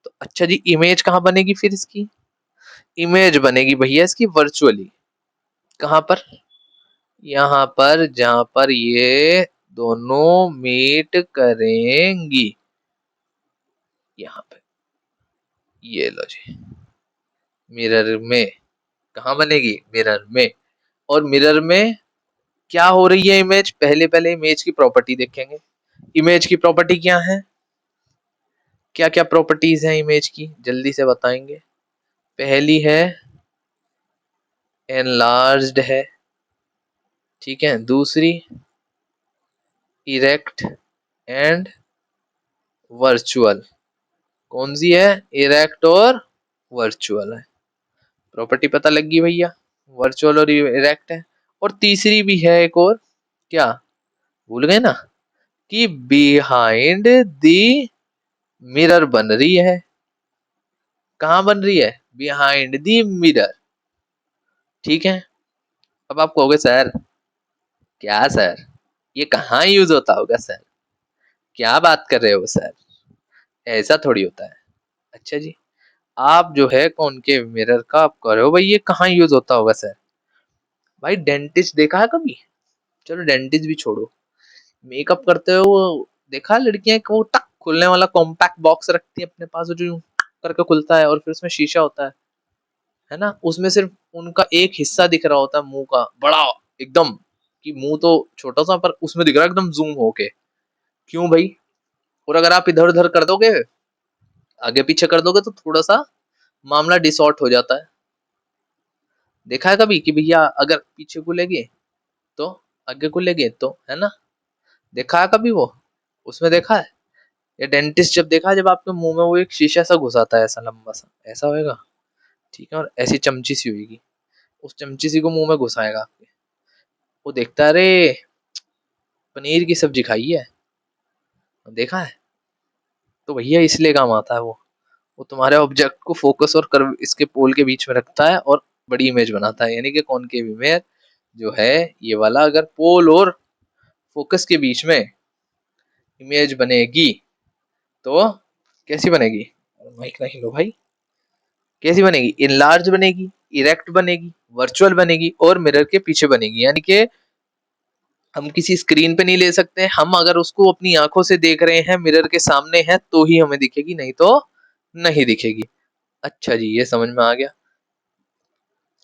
तो अच्छा जी, इमेज कहाँ बनेगी फिर इसकी, इमेज बनेगी भैया इसकी वर्चुअली, कहां पर, यहाँ पर जहां पर ये दोनों मीट करेंगी, यहाँ पे, ये लो जी, मिरर में। कहाँ बनेगी, मिरर में। और मिरर में क्या हो रही है इमेज, पहले पहले इमेज की प्रॉपर्टी देखेंगे। इमेज की प्रॉपर्टी क्या है, क्या क्या प्रॉपर्टीज हैं इमेज की, जल्दी से बताएंगे। पहली है एनलार्ज्ड है, ठीक है। दूसरी इरेक्ट एंड वर्चुअल, कौन सी है, इरेक्ट और वर्चुअल है। प्रॉपर्टी पता लग गई भैया, वर्चुअल और इरेक्ट है। और तीसरी भी है एक और, क्या भूल गए ना, कि बिहाइंड द मिरर बन रही है। कहाँ बन रही है, बिहाइंड द मिरर। ठीक है, अब आप कहोगे सर, क्या सर, ये कहाँ यूज होता होगा सर, क्या बात कर रहे हो सर, ऐसा थोड़ी होता है। अच्छा जी, आप जो है कॉनकेव मिरर का आप कर रहे हो भाई, ये कहाँ यूज होता होगा सर। भाई डेंटिस्ट देखा है कभी, चलो डेंटिस्ट भी छोड़ो, मेकअप करते हो वो देखा लड़कियां को, टक खुलने वाला कॉम्पैक्ट बॉक्स रखती है अपने पास, जो यूं करके खुलता है और फिर उसमें शीशा होता है ना, उसमें सिर्फ उनका एक हिस्सा दिख रहा होता है, मुंह का बड़ा एकदम, कि मुंह तो छोटा सा पर उसमें दिख रहा है एकदम जूम होके। क्यों भाई, और अगर आप इधर उधर कर दोगे, आगे पीछे कर दोगे, तो थोड़ा सा मामला डिसऑर्ट हो जाता है। देखा है कभी कि भैया अगर पीछे को लेगे तो, आगे को लेगे तो, है ना, देखा है कभी वो, उसमें देखा है। या डेंटिस्ट जब देखा, जब आपके मुंह में वो एक शीशा सा घुसाता है, ऐसा लंबा सा, ऐसा होएगा, ठीक है, और ऐसी चमची सी होगी, उस चमची सी को मुंह में घुसाएगा आपके, वो देखता है, अरे पनीर की सब्जी खाई है, देखा है। तो भैया इसलिए काम आता है वो तुम्हारे ऑब्जेक्ट को फोकस और कर्व इसके पोल के बीच में रखता है और बड़ी इमेज बनाता है, यानी कि कॉनकेव इमेज जो है, ये वाला अगर पोल और फोकस के बीच में इमेज बनेगी तो कैसी बनेगी, माइक नहीं लो भाई। कैसी बनेगी? इनलार्ज बनेगी, इरेक्ट बनेगी, वर्चुअल बनेगी और मिरर के पीछे बनेगी। यानी कि हम किसी स्क्रीन पे नहीं ले सकते, हम अगर उसको अपनी आंखों से देख रहे हैं, मिरर के सामने है, तो ही हमें दिखेगी, नहीं तो नहीं दिखेगी। अच्छा जी, ये समझ में आ गया।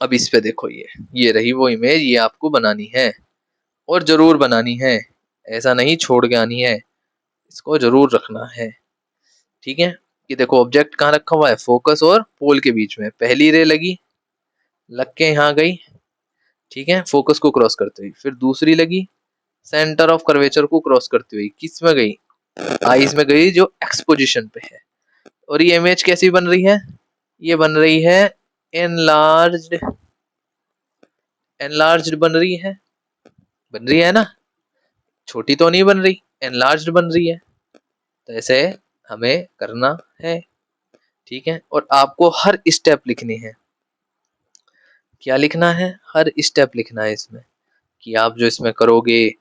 अब इस पे देखो, ये रही वो इमेज, ये आपको बनानी है और जरूर बनानी है, ऐसा नहीं छोड़ के आनी है, इसको जरूर रखना है। ठीक है, ये देखो ऑब्जेक्ट कहाँ रखा हुआ है, फोकस और पोल के बीच में। पहली रे लगी, लग के यहाँ गई, ठीक है, फोकस को क्रॉस करते हुए। फिर दूसरी लगी, सेंटर ऑफ कर्वेचर को क्रॉस करती हुई, किस में गई? आईज में गई, जो एक्स पोजिशन पे है। और ये इमेज कैसी बन रही है? ये बन रही है एनलार्ज्ड, एनलार्ज्ड बन रही है ना, छोटी तो नहीं बन रही, एनलार्ज्ड बन रही है। तो ऐसे हमें करना है, ठीक है। और आपको हर स्टेप लिखनी है। क्या लिखना है? हर स्टेप लिखना है इसमें, कि आप जो इसमें करोगे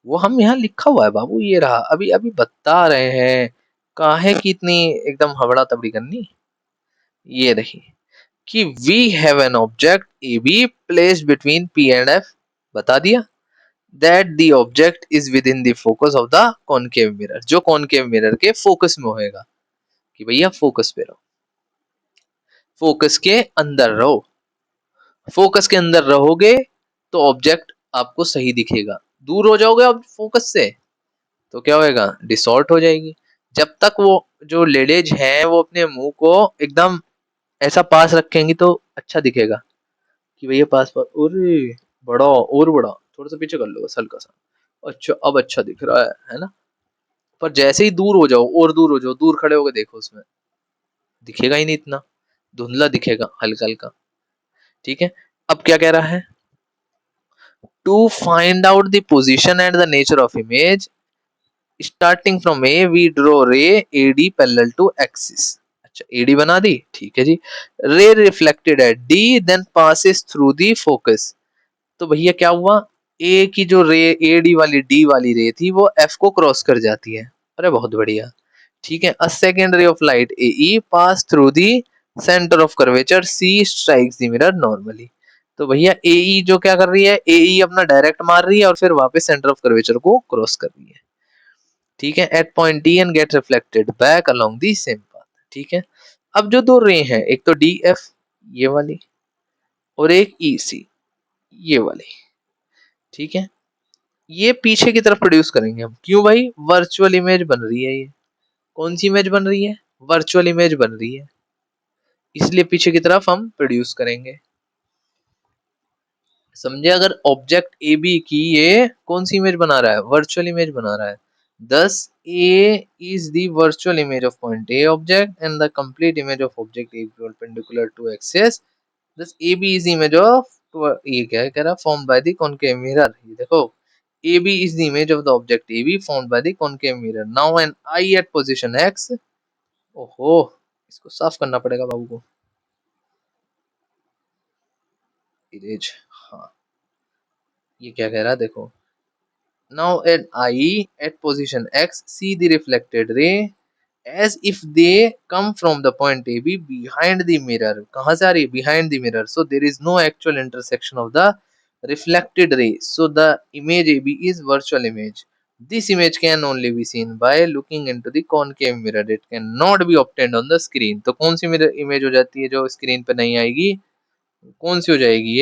वो हम यहाँ लिखा हुआ है बाबू, ये रहा, अभी अभी बता रहे हैं, काहे की इतनी एकदम हबड़ा तबड़ी करनी। ये रही कि we have an object A B placed between P and F, बता दिया। That the object is within the focus of the concave mirror, जो कॉनकेव मिरर के फोकस में होएगा, कि भैया फोकस पे रहो, फोकस के अंदर रहो। फोकस के अंदर रहोगे तो ऑब्जेक्ट आपको सही दिखेगा। दूर हो जाओगे अब फोकस से तो क्या होएगा? डिसॉर्ट हो जाएगी। जब तक वो जो लेडीज हैं वो अपने मुंह को एकदम ऐसा पास रखेंगी तो अच्छा दिखेगा, कि भैया पास पास, अरे बड़ा और बड़ा, थोड़ा सा पीछे कर लो बस हल्का सा, अच्छा अब अच्छा दिख रहा है ना। पर जैसे ही दूर हो जाओ और दूर हो जाओ, दूर खड़े होकर देखो, उसमें दिखेगा ही नहीं इतना, धुंधला दिखेगा, हल्का हल्का। ठीक है, अब क्या कह रहा है? To find out the position and the nature of image, starting from A we draw ray AD parallel to axis. अच्छा, एडी बना दी, ठीक है जी। Ray reflected at D then passes through the focus. तो भैया क्या हुआ? ए की जो रे, ए डी वाली डी वाली रे थी, वो एफ को क्रॉस कर जाती है। अरे बहुत बढ़िया। ठीक है, a second ray of light A E pass through the centre of curvature C strikes the mirror normally. तो भैया ए ई जो क्या कर रही है, ए ई अपना डायरेक्ट मार रही है और फिर वापस सेंटर ऑफ कर्वेचर को क्रॉस कर रही है। ठीक है, at point D and get reflected back along the same path. ठीक है, अब जो दो रे हैं, एक तो डी एफ ये वाली और एक ई सी ये वाली, ठीक है, ये पीछे की तरफ प्रोड्यूस करेंगे हम। क्यों भाई? वर्चुअल इमेज बन रही है ये। कौन सी इमेज बन रही है? वर्चुअल इमेज बन रही है, इसलिए पीछे की तरफ हम प्रोड्यूस करेंगे। समझे? अगर ऑब्जेक्ट ए बी की ये कौन सी इमेज बना रहा है? वर्चुअल इमेज बना रहा है। Thus, A is the virtual image of point A object and the complete image of object A perpendicular to axis. Thus, AB is the image of ये क्या है कह रहा? Formed by the concave mirror. ये देखो, AB is the image of the object AB formed by the concave mirror. Now an eye at position X. ओहो, इसको साफ करना पड़ेगा बाबू को। इरेज, हाँ, ये क्या कह रहा है देखो। Now an eye at position X see the reflected ray as if they come from the point AB behind the mirror. कहाँ से आ रही है? Behind the mirror. So there is no actual intersection of the reflected ray. So the image AB is virtual image. This image can only be seen by looking into the concave mirror. It cannot be obtained on the screen. तो कौन सी मिरर इमेज हो जाती है जो स्क्रीन पे नहीं आएगी? कौन सी हो जाएगी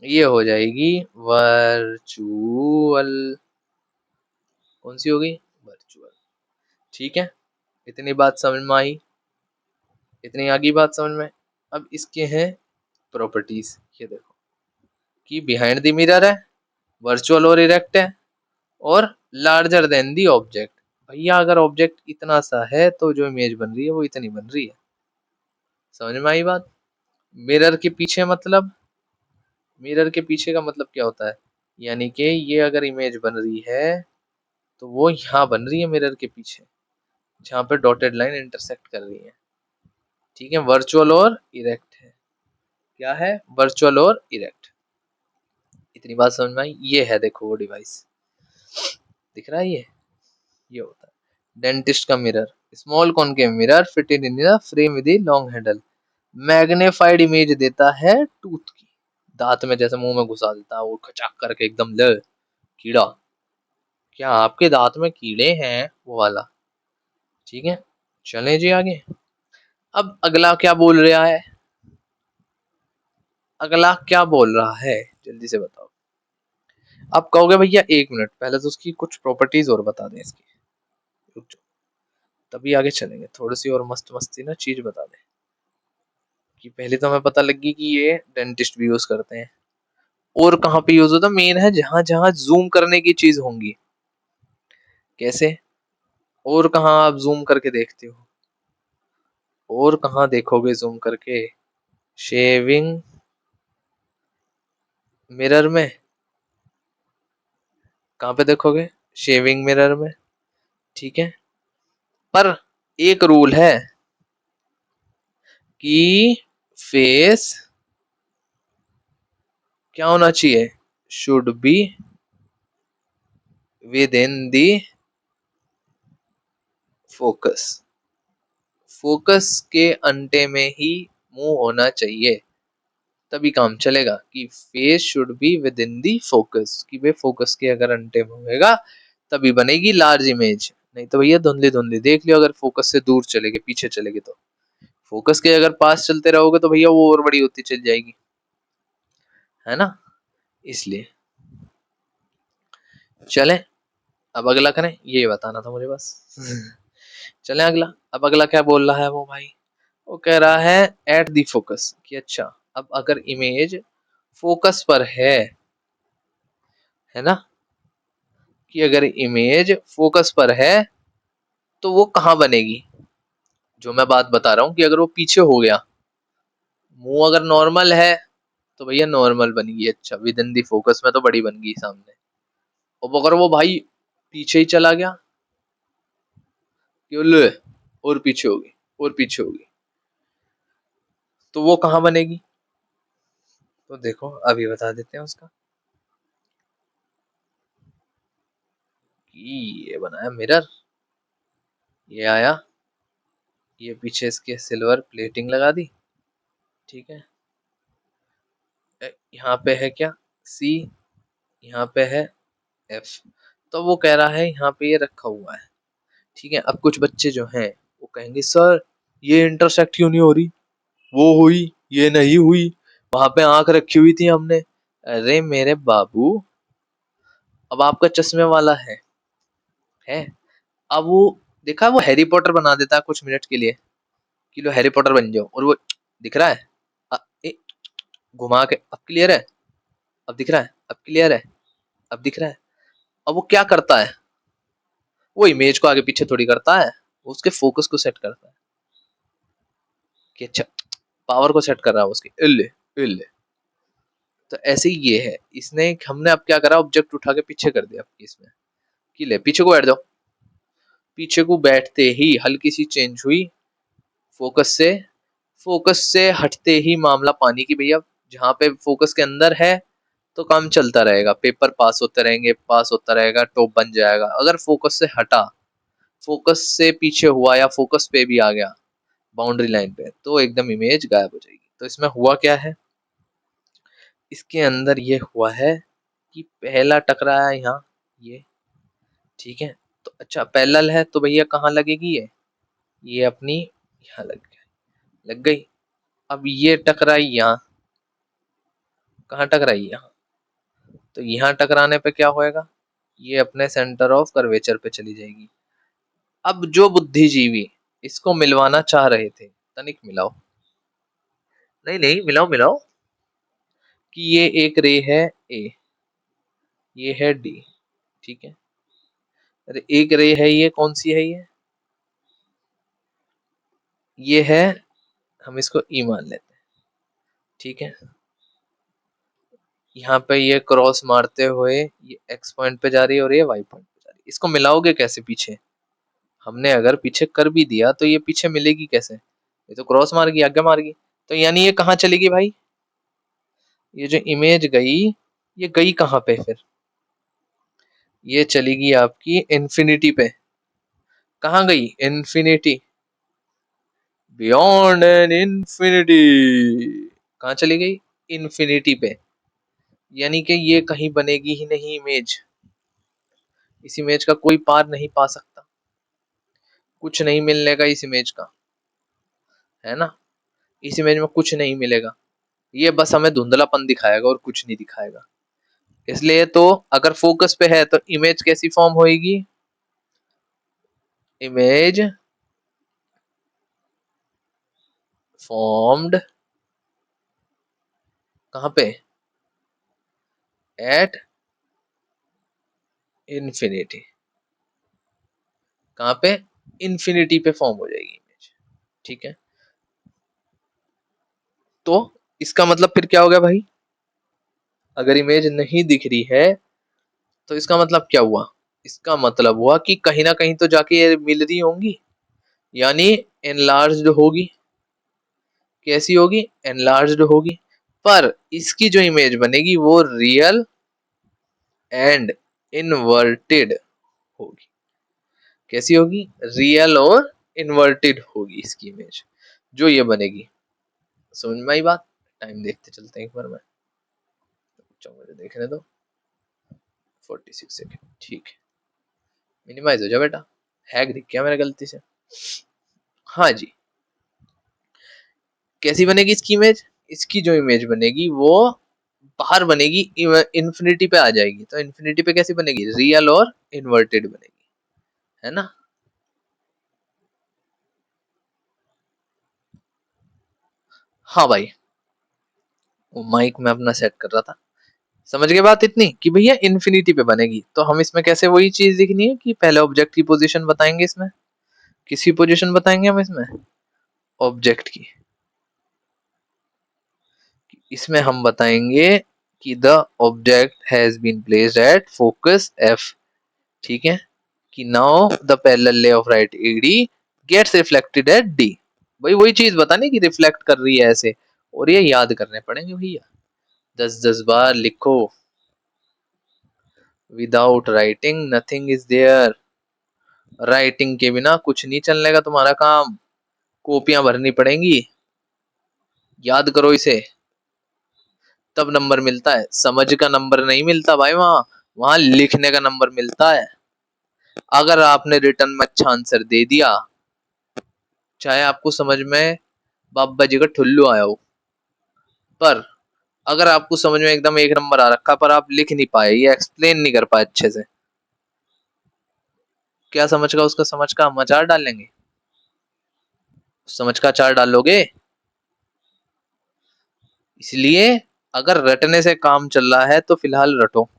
ये हो जाएगी वर्चुअल। कौन सी होगी? वर्चुअल। ठीक है, इतनी बात समझ में आई, इतनी आगे बात समझ में। अब इसके हैं प्रॉपर्टीज, ये देखो कि बिहाइंड द मिरर है, वर्चुअल और इरेक्ट है, और लार्जर देन दी ऑब्जेक्ट। भैया अगर ऑब्जेक्ट इतना सा है तो जो इमेज बन रही है वो इतनी बन रही है। समझ में आई बात? मिरर के पीछे मतलब, मिरर के पीछे का मतलब क्या होता है? यानी कि ये अगर इमेज बन रही है तो वो यहाँ बन रही है मिरर के पीछे, जहाँ पे डॉटेड लाइन इंटरसेक्ट कर रही है। ठीक है, वर्चुअल और इरेक्ट है। क्या है? वर्चुअल और इरेक्ट। इतनी बात समझ में आई? ये है देखो वो डिवाइस, दिख रहा है ये होता है डेंटिस्ट का mirror. Small concave mirror fitted in the frame with a long handle. Magnified image देता है टूथ की, दांत में जैसे मुंह में घुसा देता है वो खचाक करके एकदम, ले कीड़ा, क्या आपके दांत में कीड़े हैं, वो वाला। ठीक है, चलें जी आगे। अब अगला क्या बोल रहा है, अगला क्या बोल रहा है, जल्दी से बताओ। आप कहोगे भैया 1 मिनट, पहले तो उसकी कुछ प्रॉपर्टीज और बता दें इसकी, रुक जाओ, तभी आगे चलेंगे। थोड़ी सी और मस्त मस्ती ना चीज बता दें, कि पहले तो हमें पता लगी कि ये डेंटिस्ट भी यूज करते हैं। और कहाँ पे यूज होता है, मेन है जहां जहां जूम करने की चीज होंगी। कैसे, और कहाँ आप जूम करके देखते हो, और कहाँ देखोगे जूम करके, शेविंग मिरर में, कहाँ पे देखोगे, शेविंग मिरर में। ठीक है, पर एक रूल है कि फेस क्या होना चाहिए, should be with in the focus, focus के अंटे में ही मुंह होना चाहिए, तभी काम चलेगा। कि face should be with in the focus, कि वे फोकस के अगर अंटे में होएगा तभी बनेगी लार्ज इमेज, नहीं तो भैया धुंधली धुंधली देख लियो। अगर फोकस से दूर चलेगी, पीछे चलेगी, तो फोकस के अगर पास चलते रहोगे तो भैया वो और बड़ी होती चल जाएगी, है ना, इसलिए। चले, अब अगला करें, ये बताना था मुझे बस। चले अगला, अब अगला क्या बोल रहा है वो भाई, वो कह रहा है एट दी फोकस, कि अच्छा अब अगर इमेज फोकस पर है ना, कि अगर इमेज फोकस पर है तो वो कहाँ बनेगी। जो मैं बात बता रहा हूँ कि अगर वो पीछे हो गया, मुंह अगर नॉर्मल है तो भैया नॉर्मल बनेगी, अच्छा विद इन दी फोकस में तो बड़ी बन गई सामने। और अगर वो भाई पीछे ही चला गया, कि लो, और पीछे होगी, और पीछे होगी, तो वो कहाँ बनेगी। तो देखो अभी बता देते हैं उसका, कि ये बनाया मिरर, ये आया, ये पीछे इसके सिल्वर प्लेटिंग लगा दी। ठीक है, यहाँ पे है क्या, सी, यहाँ पे है एफ, तो वो कह रहा है यहाँ पे ये रखा हुआ है। ठीक है, अब कुछ बच्चे जो हैं वो कहेंगे सर ये इंटरसेक्ट क्यों नहीं हो रही, वो हुई ये नहीं हुई, वहां पे आंख रखी हुई थी हमने। अरे मेरे बाबू, अब आपका चश्मे वाला है, अब वो देखा, वो हैरी पॉटर बना देता है कुछ मिनट के लिए, कि लो हैरी पॉटर बन जाओ, और वो दिख रहा है, ए, घुमा के, अब क्लियर है, अब दिख रहा है, अब क्लियर है, अब दिख रहा है। अब वो क्या करता है, वो इमेज को आगे पीछे थोड़ी करता है, वो उसके फोकस को सेट करता है, कि अच्छा पावर को सेट कर रहा है उसकी, इल्ले इल्ले। तो ऐसे ही ये है, इसने हमने अब क्या करा, ऑब्जेक्ट उठा के पीछे कर दिया इसमें, कि ले पीछे को बैठ जाओ, पीछे को बैठते ही हल्की सी चेंज हुई फोकस से, फोकस से हटते ही मामला पानी की, भैया जहाँ पे फोकस के अंदर है तो काम चलता रहेगा, पेपर पास होते रहेंगे, पास होता रहेगा, टॉप बन जाएगा। अगर फोकस से हटा, फोकस से पीछे हुआ, या फोकस पे भी आ गया बाउंड्री लाइन पे, तो एकदम इमेज गायब हो जाएगी। तो इसमें हुआ क्या है, इसके अंदर ये हुआ है कि पहला टकराया यहाँ, ये, ठीक है, तो अच्छा पैरेलल है तो भैया कहाँ लगेगी ये अपनी यहाँ लग गई। अब ये टकराई यहाँ, कहाँ टकराई यहाँ, तो यहाँ टकराने पे क्या होएगा, ये अपने सेंटर ऑफ कर्वेचर पे चली जाएगी। अब जो बुद्धिजीवी इसको मिलवाना चाह रहे थे, तनिक मिलाओ, नहीं नहीं मिलाओ मिलाओ, कि ये एक रे है ए, ये है डी, ठीक है, अरे एक रे है, ये कौन सी है ये है, हम इसको ई मान लेते हैं। ठीक है, यहाँ पे ये क्रॉस मारते हुए ये एक्स पॉइंट पे जा रही है और ये वाई पॉइंट पे जा रही है, इसको मिलाओगे कैसे पीछे, हमने अगर पीछे कर भी दिया तो ये पीछे मिलेगी कैसे, ये तो क्रॉस मार गई, आगे मार गई, तो यानी ये कहाँ चलेगी भाई, ये जो इमेज गई, ये गई कहाँ पे फिर, ये चलेगी आपकी इन्फिनिटी पे, कहाँ गई? Infinity, beyond an infinity. कहाँ चली गई? इन्फिनिटी पे। यानी कि ये कहीं बनेगी ही नहीं इमेज। इस इमेज का कोई पार नहीं पा सकता, कुछ नहीं मिलने का इस इमेज का, है ना। इस इमेज में कुछ नहीं मिलेगा, ये बस हमें धुंधलापन दिखाएगा और कुछ नहीं दिखाएगा। इसलिए तो अगर फोकस पे है तो इमेज कैसी फॉर्म होएगी? इमेज फॉर्म्ड कहाँ पे? At infinity. कहाँ पे? इन्फिनिटी पे फॉर्म हो जाएगी इमेज। ठीक है, तो इसका मतलब फिर क्या हो गया भाई? अगर इमेज नहीं दिख रही है तो इसका मतलब क्या हुआ? इसका मतलब हुआ कि कहीं ना कहीं तो जाके ये मिल रही होंगी, यानी एनलार्ज्ड होगी। कैसी होगी? एनलार्ज्ड होगी। पर इसकी जो इमेज बनेगी वो रियल एंड इनवर्टेड होगी। कैसी होगी? रियल और इन्वर्टेड होगी इसकी इमेज जो ये बनेगी। समझ में आई बात? टाइम देखते चलते हैं एक बार में, मुझे देखने दो। 46 सेकेंड, ठीक है। मिनिमाइज हो जाए बेटा, हैक दिख गया मेरे गलती से। हाँ जी, कैसी बनेगी इसकी इमेज? इसकी जो इमेज बनेगी वो बाहर बनेगी, इन्फिनिटी पे आ जाएगी। तो इन्फिनिटी पे कैसी बनेगी? रियल और इन्वर्टेड बनेगी, है ना। हाँ भाई, वो माइक में अपना सेट कर रहा था। समझ गए बात इतनी कि भैया इन्फिनिटी पे बनेगी। तो हम इसमें कैसे वही चीज दिखनी है कि पहले ऑब्जेक्ट की पोजीशन बताएंगे इसमें। किसकी पोजीशन बताएंगे हम इसमें? ऑब्जेक्ट की। इसमें हम बताएंगे कि the object has been placed at focus F. ठीक है, कि now the parallel ray of right AD gets reflected at D. भाई वही चीज बतानी कि रिफ्लेक्ट कर रही है ऐसे, और ये याद करने पड़ेंगे भैया। 10-10 बार लिखो। Without writing nothing is there. Writing के बिना कुछ नहीं चलने का तुम्हारा काम। कॉपियां भरनी पड़ेंगी, याद करो इसे, तब नंबर मिलता है। समझ का नंबर नहीं मिलता भाई, वहां वहां लिखने का नंबर मिलता है। अगर आपने रिटर्न में अच्छा आंसर दे दिया, चाहे आपको समझ में बाबा जी का ठुल्लू आया हो, पर अगर आपको समझ में एकदम एक नंबर आ रखा पर आप लिख नहीं पाए, ये एक्सप्लेन नहीं कर पाए अच्छे से, क्या समझ का उसका समझ का हम अचार डालेंगे? समझ का अचार डालोगे? इसलिए अगर रटने से काम चल रहा है तो फिलहाल रटो।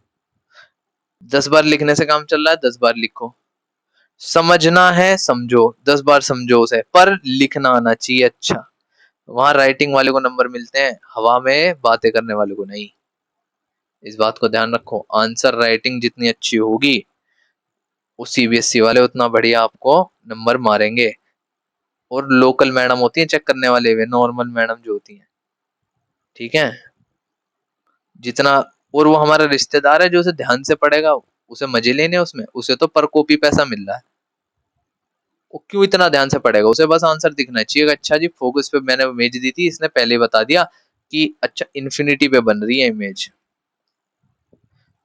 10 बार लिखने से काम चल रहा है, 10 बार लिखो। समझना है समझो, 10 बार समझो उसे, पर लिखना आना चाहिए अच्छा। वहां राइटिंग वाले को नंबर मिलते हैं, हवा में बातें करने वाले को नहीं। इस बात को ध्यान रखो। आंसर राइटिंग जितनी अच्छी होगी, वो सीबीएसई वाले उतना बढ़िया आपको नंबर मारेंगे। और लोकल मैडम होती है चेक करने वाले, वे नॉर्मल मैडम जो होती हैं, ठीक है। जितना, और वो हमारा रिश्तेदार है जो उसे ध्यान से पढ़ेगा, उसे मजे लेने उसमें, उसे तो पर कॉपी पैसा मिल रहा है। वो क्यों इतना ध्यान से पढ़ेगा? उसे बस आंसर दिखना चाहिए। अच्छा जी, फोकस पे मैंने इमेज दी थी, इसने पहले ही बता दिया कि अच्छा इन्फिनिटी पे बन रही है इमेज,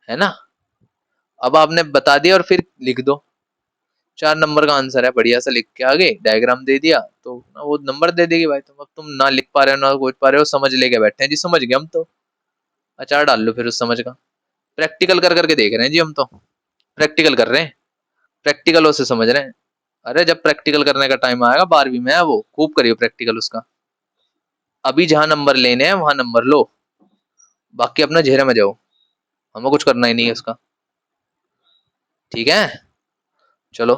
है ना। अब आपने बता दिया और फिर लिख दो। 4 नंबर का आंसर है, बढ़िया सा लिख के आगे डायग्राम दे दिया तो वो नंबर दे देगी भाई। तुम अब तुम ना लिख पा रहे हो ना सोच पा रहे हो, समझ लेके बैठे हैं जी, समझ गए हम तो। अचार डाल लो फिर उस समझ का। प्रैक्टिकल कर करके देख रहे हैं जी हम तो, प्रैक्टिकल कर रहे हैं, प्रैक्टिकलों से समझ रहे हैं। अरे जब प्रैक्टिकल करने का टाइम आएगा 12वीं में है वो, खूब करियो प्रैक्टिकल उसका। अभी जहां नंबर लेने हैं वहां नंबर लो, बाकी अपना झेरे में जाओ, हमें कुछ करना ही नहीं है उसका। ठीक है, चलो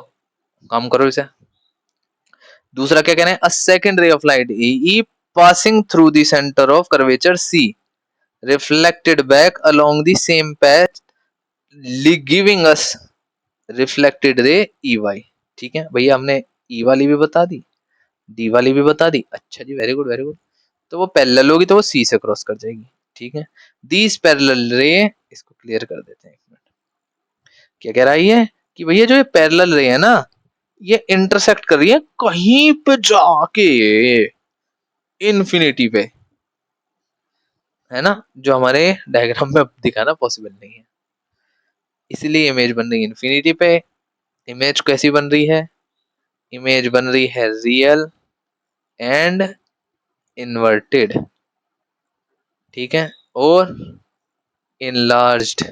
काम करो इसे। दूसरा क्या कह रहे हैं? A second ray of light E passing through the centre of curvature C reflected back along the same path giving us reflected ray E Y. ठीक है भैया, हमने ई वाली भी बता दी, डी वाली भी बता दी। अच्छा जी, वेरी गुड वेरी गुड। तो वो पैरेलल होगी तो वो सी से क्रॉस कर जाएगी। ठीक है, दीज पैरेलल रे, इसको क्लियर कर देते हैं एक मिनट। क्या कह रहा है ये कि भैया जो ये पैरेलल रे है ना, ये इंटरसेक्ट कर रही है कहीं पे जाके इन्फिनिटी पे, है ना, जो हमारे डायग्राम में दिखाना पॉसिबल नहीं है। इसलिए इमेज बन रही है इन्फिनिटी पे। इमेज कैसी बन रही है? इमेज बन रही है रियल एंड इन्वर्टेड, ठीक है। और इनलार्ज्ड,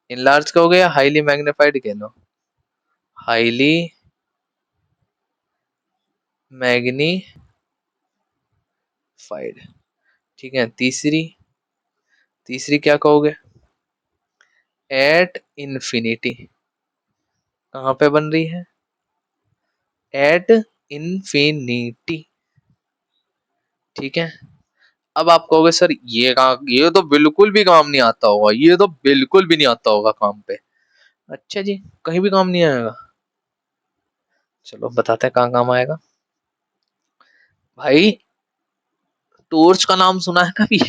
इनलार्ज का हो गया, हाईली मैग्नीफाइड कह लो, हाईली मैग्नीफाइड, ठीक है। तीसरी, तीसरी क्या कहोगे? एट इन्फिनिटी, कहाँ पे बन रही है? एट इन्फिनिटी, ठीक है। अब आप कहोगे सर ये कहाँ, ये तो बिल्कुल भी काम नहीं आता होगा, ये तो बिल्कुल भी नहीं आता होगा काम पे। अच्छा जी, कहीं भी काम नहीं आएगा? चलो बताते हैं कहाँ काम आएगा। भाई टॉर्च का नाम सुना है कभी?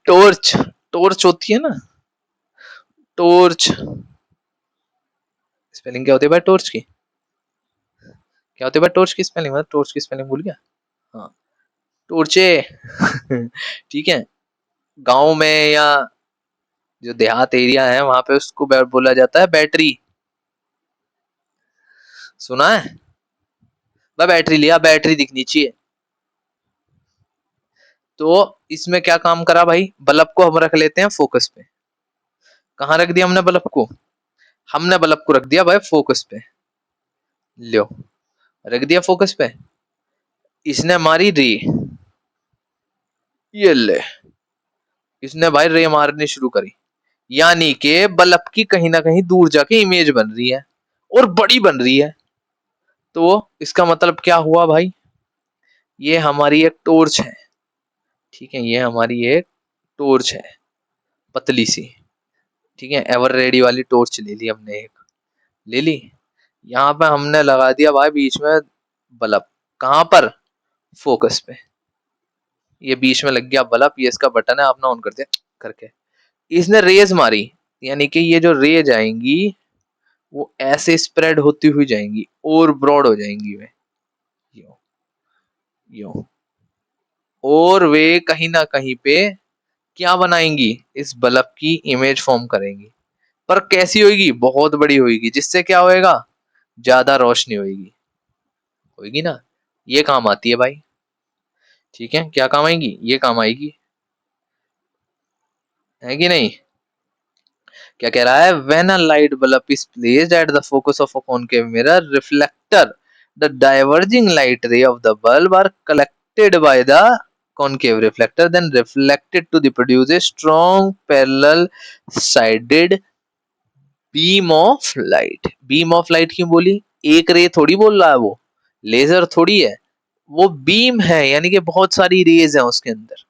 टॉर्च, टॉर्च होती है ना, टॉर्च। स्पेलिंग क्या होती है भाई टॉर्च की? क्या होती है भाई टॉर्च की स्पेलिंग? मतलब टॉर्च की स्पेलिंग भूल गया? हाँ, टॉर्चे। ठीक है। गांव में या जो देहात एरिया है वहां पे उसको बोला जाता है बैटरी। सुना है भाई? बैटरी लिया, बैटरी दिखनी चाहिए। तो इसमें क्या काम करा भाई, बल्ब को हम रख लेते हैं फोकस पे। कहाँ रख दिया हमने बल्ब को? हमने बल्ब को रख दिया भाई फोकस पे। लो, रख दिया फोकस पे। इसने मारी रे, ये ले, इसने भाई रे मारनी शुरू करी, यानी कि बल्ब की कहीं ना कहीं दूर जाके इमेज बन रही है और बड़ी बन रही है। तो इसका मतलब क्या हुआ भाई? ये हमारी एक टॉर्च है, ठीक है, ये हमारी एक टॉर्च है, पतली सी, ठीक है। एवर रेडी वाली टॉर्च ले ली हमने एक, ले ली। यहाँ पे हमने लगा दिया भाई बीच में बल्ब, कहाँ पर? फोकस पे। ये बीच में लग गया बल्ब, ये इसका बटन है, आपने ऑन कर दिया करके। इसने रेज मारी, यानी कि ये जो रेज आएंगी वो ऐसे स्प्रेड होती हुई जाएंगी और ब्रॉड हो जाएंगी वे, यूं यूं, और वे कहीं ना कहीं पे क्या बनाएंगी? इस बल्ब की इमेज फॉर्म करेंगी। पर कैसी होगी? बहुत बड़ी होगी, जिससे क्या होएगा? ज्यादा रोशनी होगी, होगी ना। ये काम आती है भाई, ठीक है। क्या काम आएगी? ये काम आएगी, है कि नहीं? क्या कह रहा है? When a light bulb is placed at the focus of a concave mirror reflector, the diverging light ray of the bulb are collected by the concave reflector, then reflected to the produce a strong parallel sided beam of light. beam of light क्यों बोली? एक रे थोड़ी बोल रहा है वो, लेजर थोड़ी है, वो बीम है, यानी कि बहुत सारी रेज है उसके अंदर,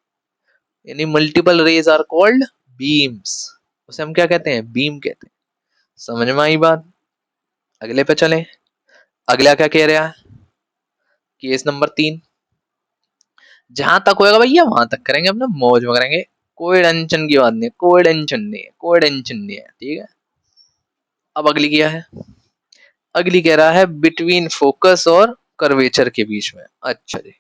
यानी multiple rays are called beams. उसे हम क्या कहते हैं? बीम कहते हैं। समझ में आई बात? अगले पे चले। अगला क्या कह रहा है? केस नंबर 3, जहां तक होएगा भैया वहां तक करेंगे, अपना मौज में करेंगे, कोई टेंशन की बात नहीं, कोई टेंशन नहीं है, कोई टेंशन नहीं है, ठीक है। अब अगली क्या है? अगली कह रहा है बिटवीन फोकस और कर्वेचर के बीच में। अच्छा जी,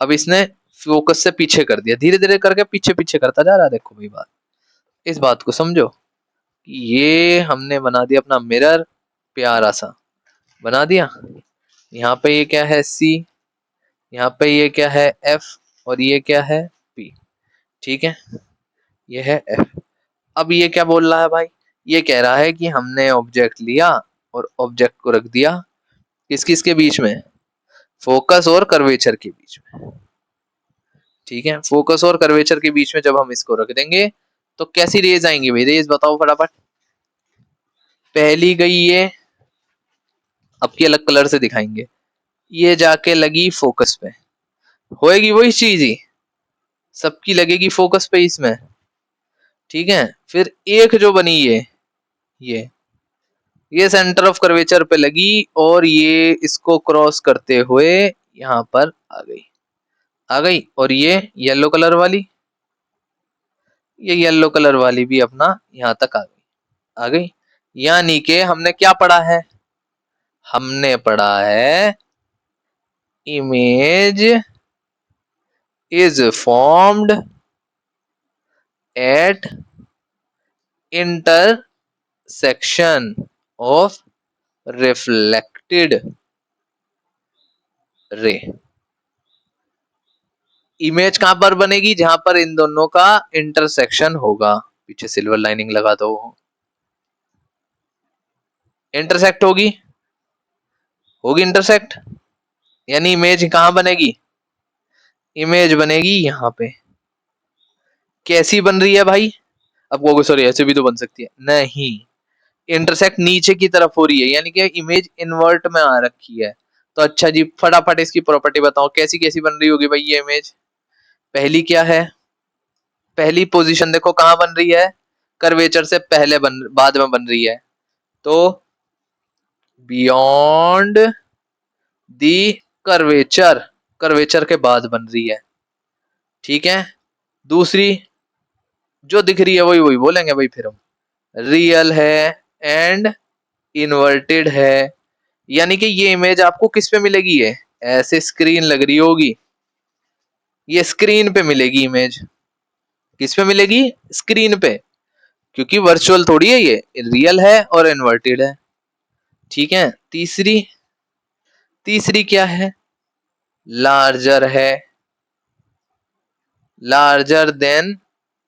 अब इसने फोकस से पीछे कर दिया, धीरे धीरे करके पीछे पीछे करता जा रहा है। देखो भाई बात, इस बात को समझो कि ये हमने बना दिया अपना मिरर, प्यारा सा बना दिया। यहाँ पे ये क्या है? सी, यहाँ पे ये क्या है? एफ, और ये क्या है? पी, ठीक है, ये है एफ। अब ये क्या बोल रहा है भाई? ये कह रहा है कि हमने ऑब्जेक्ट लिया और ऑब्जेक्ट को रख दिया किस किस के बीच में? फोकस और कर्वेचर के बीच में, ठीक है। फोकस और कर्वेचर के बीच में जब हम इसको रख देंगे तो कैसी रेज आएंगी भाई? रेज बताओ फटाफट। पहली गई ये, अब की अलग कलर से दिखाएंगे, ये जाके लगी फोकस पे, होएगी वही चीज ही, सबकी लगेगी फोकस पे इसमें, ठीक है। फिर एक जो बनी ये ये सेंटर ऑफ कर्वेचर पे लगी और ये इसको क्रॉस करते हुए यहाँ पर आ गई, आ गई। और ये येलो कलर वाली, ये येलो कलर वाली भी अपना यहाँ तक आ गई, आ गई। यानी कि हमने क्या पढ़ा है? हमने पढ़ा है image is formed at intersection of reflected ray. Image कहां पर बनेगी? जहां पर इन दोनों का इंटरसेक्शन होगा। पीछे सिल्वर लाइनिंग लगा दो। इंटरसेक्ट होगी, होगी इंटरसेक्ट, यानी इमेज कहां बनेगी? इमेज बनेगी यहां पे। कैसी बन रही है भाई? अब कहोगे सॉरी ऐसे भी तो बन सकती है। नहीं, इंटरसेक्ट नीचे की तरफ हो रही है, यानी कि इमेज इन्वर्ट में आ रखी है। तो अच्छा जी, फटाफट इसकी प्रॉपर्टी बताओ कैसी कैसी बन रही होगी भाई ये इमेज। पहली क्या है? पहली पोजीशन देखो कहां बन रही है? कर्वेचर से पहले बाद में बन रही है, तो बियॉन्ड दी कर्वेचर, कर्वेचर के बाद बन रही है। ठीक है, दूसरी जो दिख रही है वही वही बोलेंगे भाई फिर हम, रियल है एंड इन्वर्टेड है। यानी कि ये इमेज आपको किस पे मिलेगी? है ऐसे स्क्रीन लग रही होगी, ये स्क्रीन पे मिलेगी इमेज। किस पे मिलेगी? स्क्रीन पे, क्योंकि वर्चुअल थोड़ी है, ये रियल है और इन्वर्टेड है। ठीक है, तीसरी, तीसरी क्या है? लार्जर है, लार्जर देन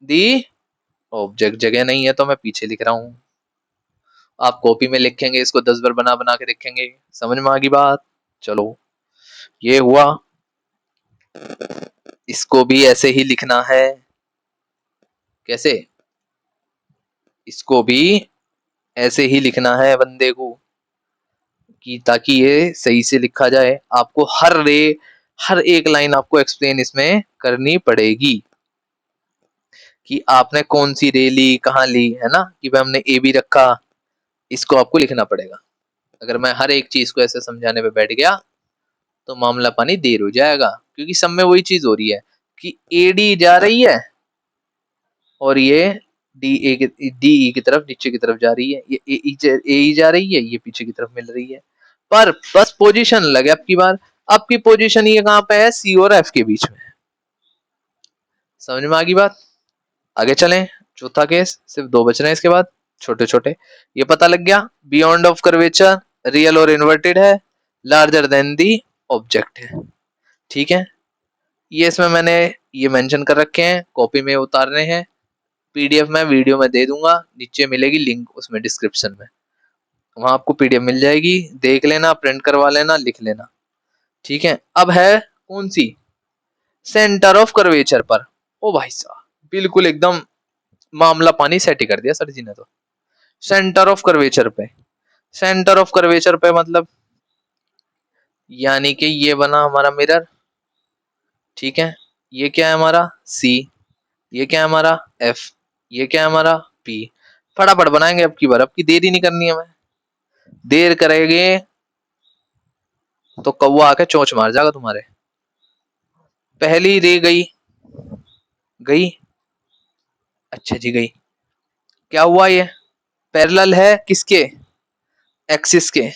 दी ऑब्जेक्ट। जगह नहीं है तो मैं पीछे लिख रहा हूं, आप कॉपी में लिखेंगे, इसको 10 बार बना बना के लिखेंगे। समझ में आ गई बात? चलो, ये हुआ। इसको भी ऐसे ही लिखना है। कैसे? इसको भी ऐसे ही लिखना है बंदे को, कि ताकि ये सही से लिखा जाए। आपको हर एक लाइन आपको एक्सप्लेन इसमें करनी पड़ेगी कि आपने कौन सी रे ली, कहाँ ली, है ना? कि भाई हमने ए बी रखा, इसको आपको लिखना पड़ेगा। अगर मैं हर एक चीज को ऐसे समझाने पे बैठ गया तो मामला पानी देर हो जाएगा, क्योंकि सब में वही चीज हो रही है कि एडी जा रही है और ये डी ई की तरफ नीचे की तरफ जा रही है, ये ए ई जा रही है, ये पीछे की तरफ मिल रही है। पर बस पोजीशन लगे आपकी बार, आपकी पोजीशन ये कहां पे है? सी और एफ के बीच में। समझ में आ गई बात? आगे चलें। चौथा केस, सिर्फ दो बच रहे हैं इसके बाद, छोटे छोटे। ये पता लग गया, बियॉन्ड ऑफ कर्वेचर रियल और इन्वर्टेड है, लार्जर देन दी ऑब्जेक्ट है। ठीक है, ये इसमें मैंने ये मेंशन कर रखे हैं, कॉपी में उतारने हैं। पीडीएफ में वीडियो में दे दूंगा, नीचे मिलेगी लिंक उसमें डिस्क्रिप्शन में, वहां आपको पीडीएफ मिल जाएगी, देख लेना, प्रिंट करवा लेना, लिख लेना। ठीक है, अब है कौन सी? सेंटर ऑफ कर्वेचर पर। ओ भाई साहब, बिल्कुल एकदम मामला पानी सेट ही कर दिया सर जी ने तो। सेंटर ऑफ कर्वेचर पे, सेंटर ऑफ कर्वेचर पे मतलब, यानी कि ये बना हमारा मिरर। ठीक है, ये क्या है हमारा? सी, ये क्या है हमारा? एफ, ये क्या है हमारा? पी। फटाफट बनाएंगे अब की बार, अब की देरी नहीं करनी है। हमें देर करेंगे तो कौवा आके चोंच मार जाएगा तुम्हारे। पहली रे गई, गई, अच्छा जी गई। क्या हुआ? ये पैरेलल है किसके? एक्सिस के।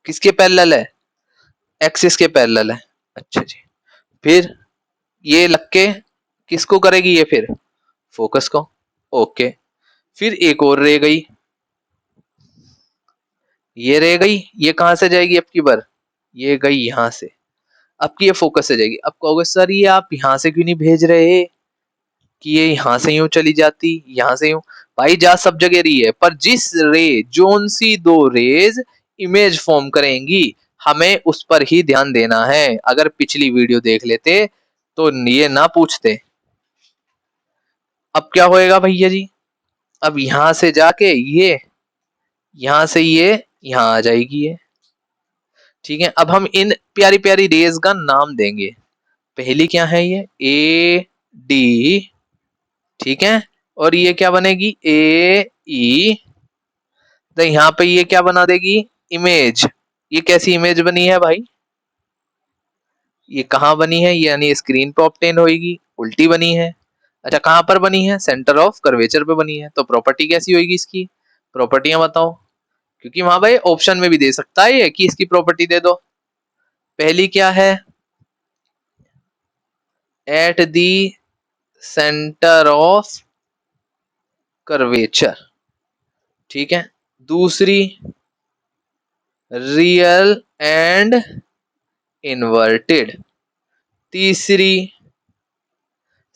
किसके पैरेलल है? एक्सिस के पैरेलल है। अच्छा जी, फिर ये लग के किसको करेगी? ये फिर फोकस को। ओके, फिर एक और रह गई, ये रह गई, ये कहां से जाएगी अब की बार? ये गई यहां से, अब की ये फोकस से जाएगी। अब कहोगे सर ये आप यहां से क्यों नहीं भेज रहे, कि ये यहां से यूं चली जाती, यहां से यूं। भाई जा सब जगह रही है, पर जिस रे, जोन सी दो रेज इमेज फॉर्म करेंगी, हमें उस पर ही ध्यान देना है। अगर पिछली वीडियो देख लेते तो ये ना पूछते। अब क्या होएगा भैया जी? अब यहां से जाके ये, यहां से ये यहां आ जाएगी ये। ठीक है, अब हम इन प्यारी प्यारी रेज का नाम देंगे। पहली क्या है? ये ए डी, ठीक है, और ये क्या बनेगी? ए ई। तो यहाँ पे ये क्या बना देगी? इमेज। ये कैसी इमेज बनी है भाई? ये कहाँ बनी है? यानी स्क्रीन पे ऑब्टेन होगी, उल्टी बनी है। अच्छा, कहाँ पर बनी है? सेंटर ऑफ कर्वेचर पे बनी है। तो प्रॉपर्टी कैसी होगी इसकी? प्रॉपर्टियां बताओ। क्योंकि वहां भाई ऑप्शन में भी दे सकता है ये कि इसकी प्रॉपर्टी दे दो। पहली क्या है, at the centre of curvature, ठीक है। दूसरी रियल एंड इनवर्टेड। तीसरी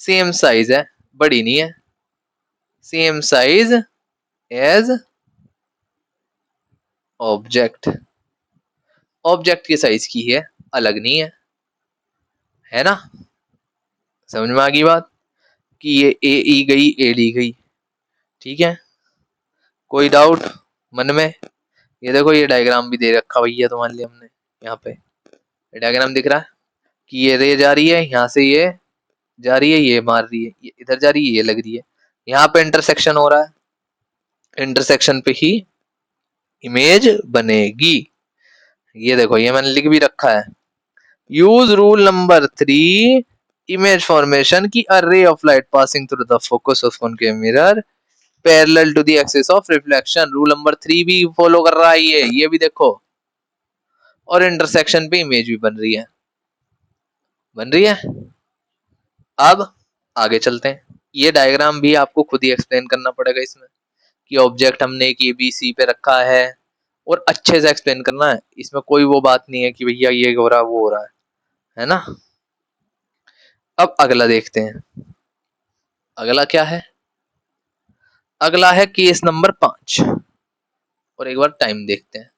सेम साइज है, बड़ी नहीं है, same size as object, object के साइज की है, अलग नहीं है ना। समझ में आ गई बात कि ये ए ई गई, ए ली गई, ठीक है। कोई डाउट मन में? ये देखो ये डायग्राम भी दे रखा भैया तुम्हारे लिए हमने, यहाँ पे डायग्राम दिख रहा है कि ये रे जा रही है, यहाँ से ये जा रही है, ये मार रही है, ये इधर जा रही है, ये लग रही है, यहाँ पे इंटरसेक्शन हो रहा है, इंटरसेक्शन पे ही इमेज बनेगी। ये देखो ये मैंने लिख भी रखा है, use rule number 3 image formation की a ray of light passing through the focus of concave mirror parallel to the axis of reflection. Rule number 3 भी फॉलो कर रहा है ये भी देखो, और इंटरसेक्शन पे इमेज भी बन रही है, बन रही है। अब आगे चलते हैं, ये डायग्राम भी आपको खुद ही एक्सप्लेन करना पड़ेगा इसमें कि ऑब्जेक्ट हमने एक ABC पे रखा है, और अच्छे से एक्सप्लेन करना है, इसमें कोई वो बात नहीं है कि भैया ये हो रहा है वो हो रहा है ना। अब अगला देखते हैं, अगला क्या है, अगला है केस नंबर 5, और एक बार टाइम देखते हैं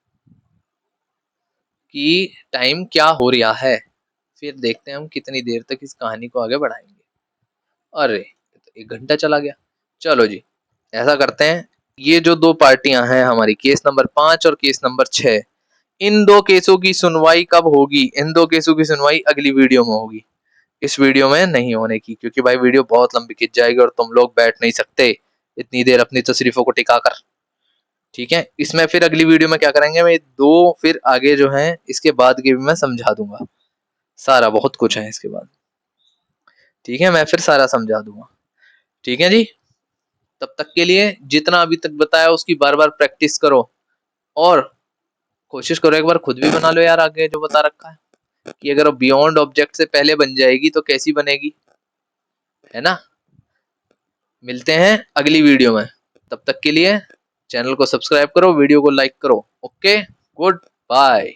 कि टाइम क्या हो रहा है, फिर देखते हैं हम कितनी देर तक इस कहानी को आगे बढ़ाएंगे। अरे तो 1 घंटा चला गया। चलो जी, ऐसा करते हैं, ये जो दो पार्टियां हैं हमारी, केस नंबर 5 और केस नंबर 6, इन दो केसों की सुनवाई कब होगी? इन दो केसों की सुनवाई अगली वीडियो में होगी, इस वीडियो में नहीं होने की, क्योंकि भाई वीडियो बहुत लंबी खिंच जाएगी और तुम लोग बैठ नहीं सकते इतनी देर अपनी तशरीफों को टिका कर, ठीक है। इसमें फिर अगली वीडियो में क्या करेंगे, मैं दो फिर आगे जो है इसके बाद के भी मैं समझा दूंगा, सारा बहुत कुछ है इसके बाद, ठीक है, मैं फिर सारा समझा दूंगा, ठीक है जी। तब तक के लिए जितना अभी तक बताया उसकी बार बार प्रैक्टिस करो, और कोशिश करो एक बार खुद भी बना लो यार, आगे जो बता रखा है कि अगर बियॉन्ड ऑब्जेक्ट से पहले बन जाएगी तो कैसी बनेगी, है ना। मिलते हैं अगली वीडियो में, तब तक के लिए चैनल को सब्सक्राइब करो, वीडियो को लाइक करो। Okay, good bye.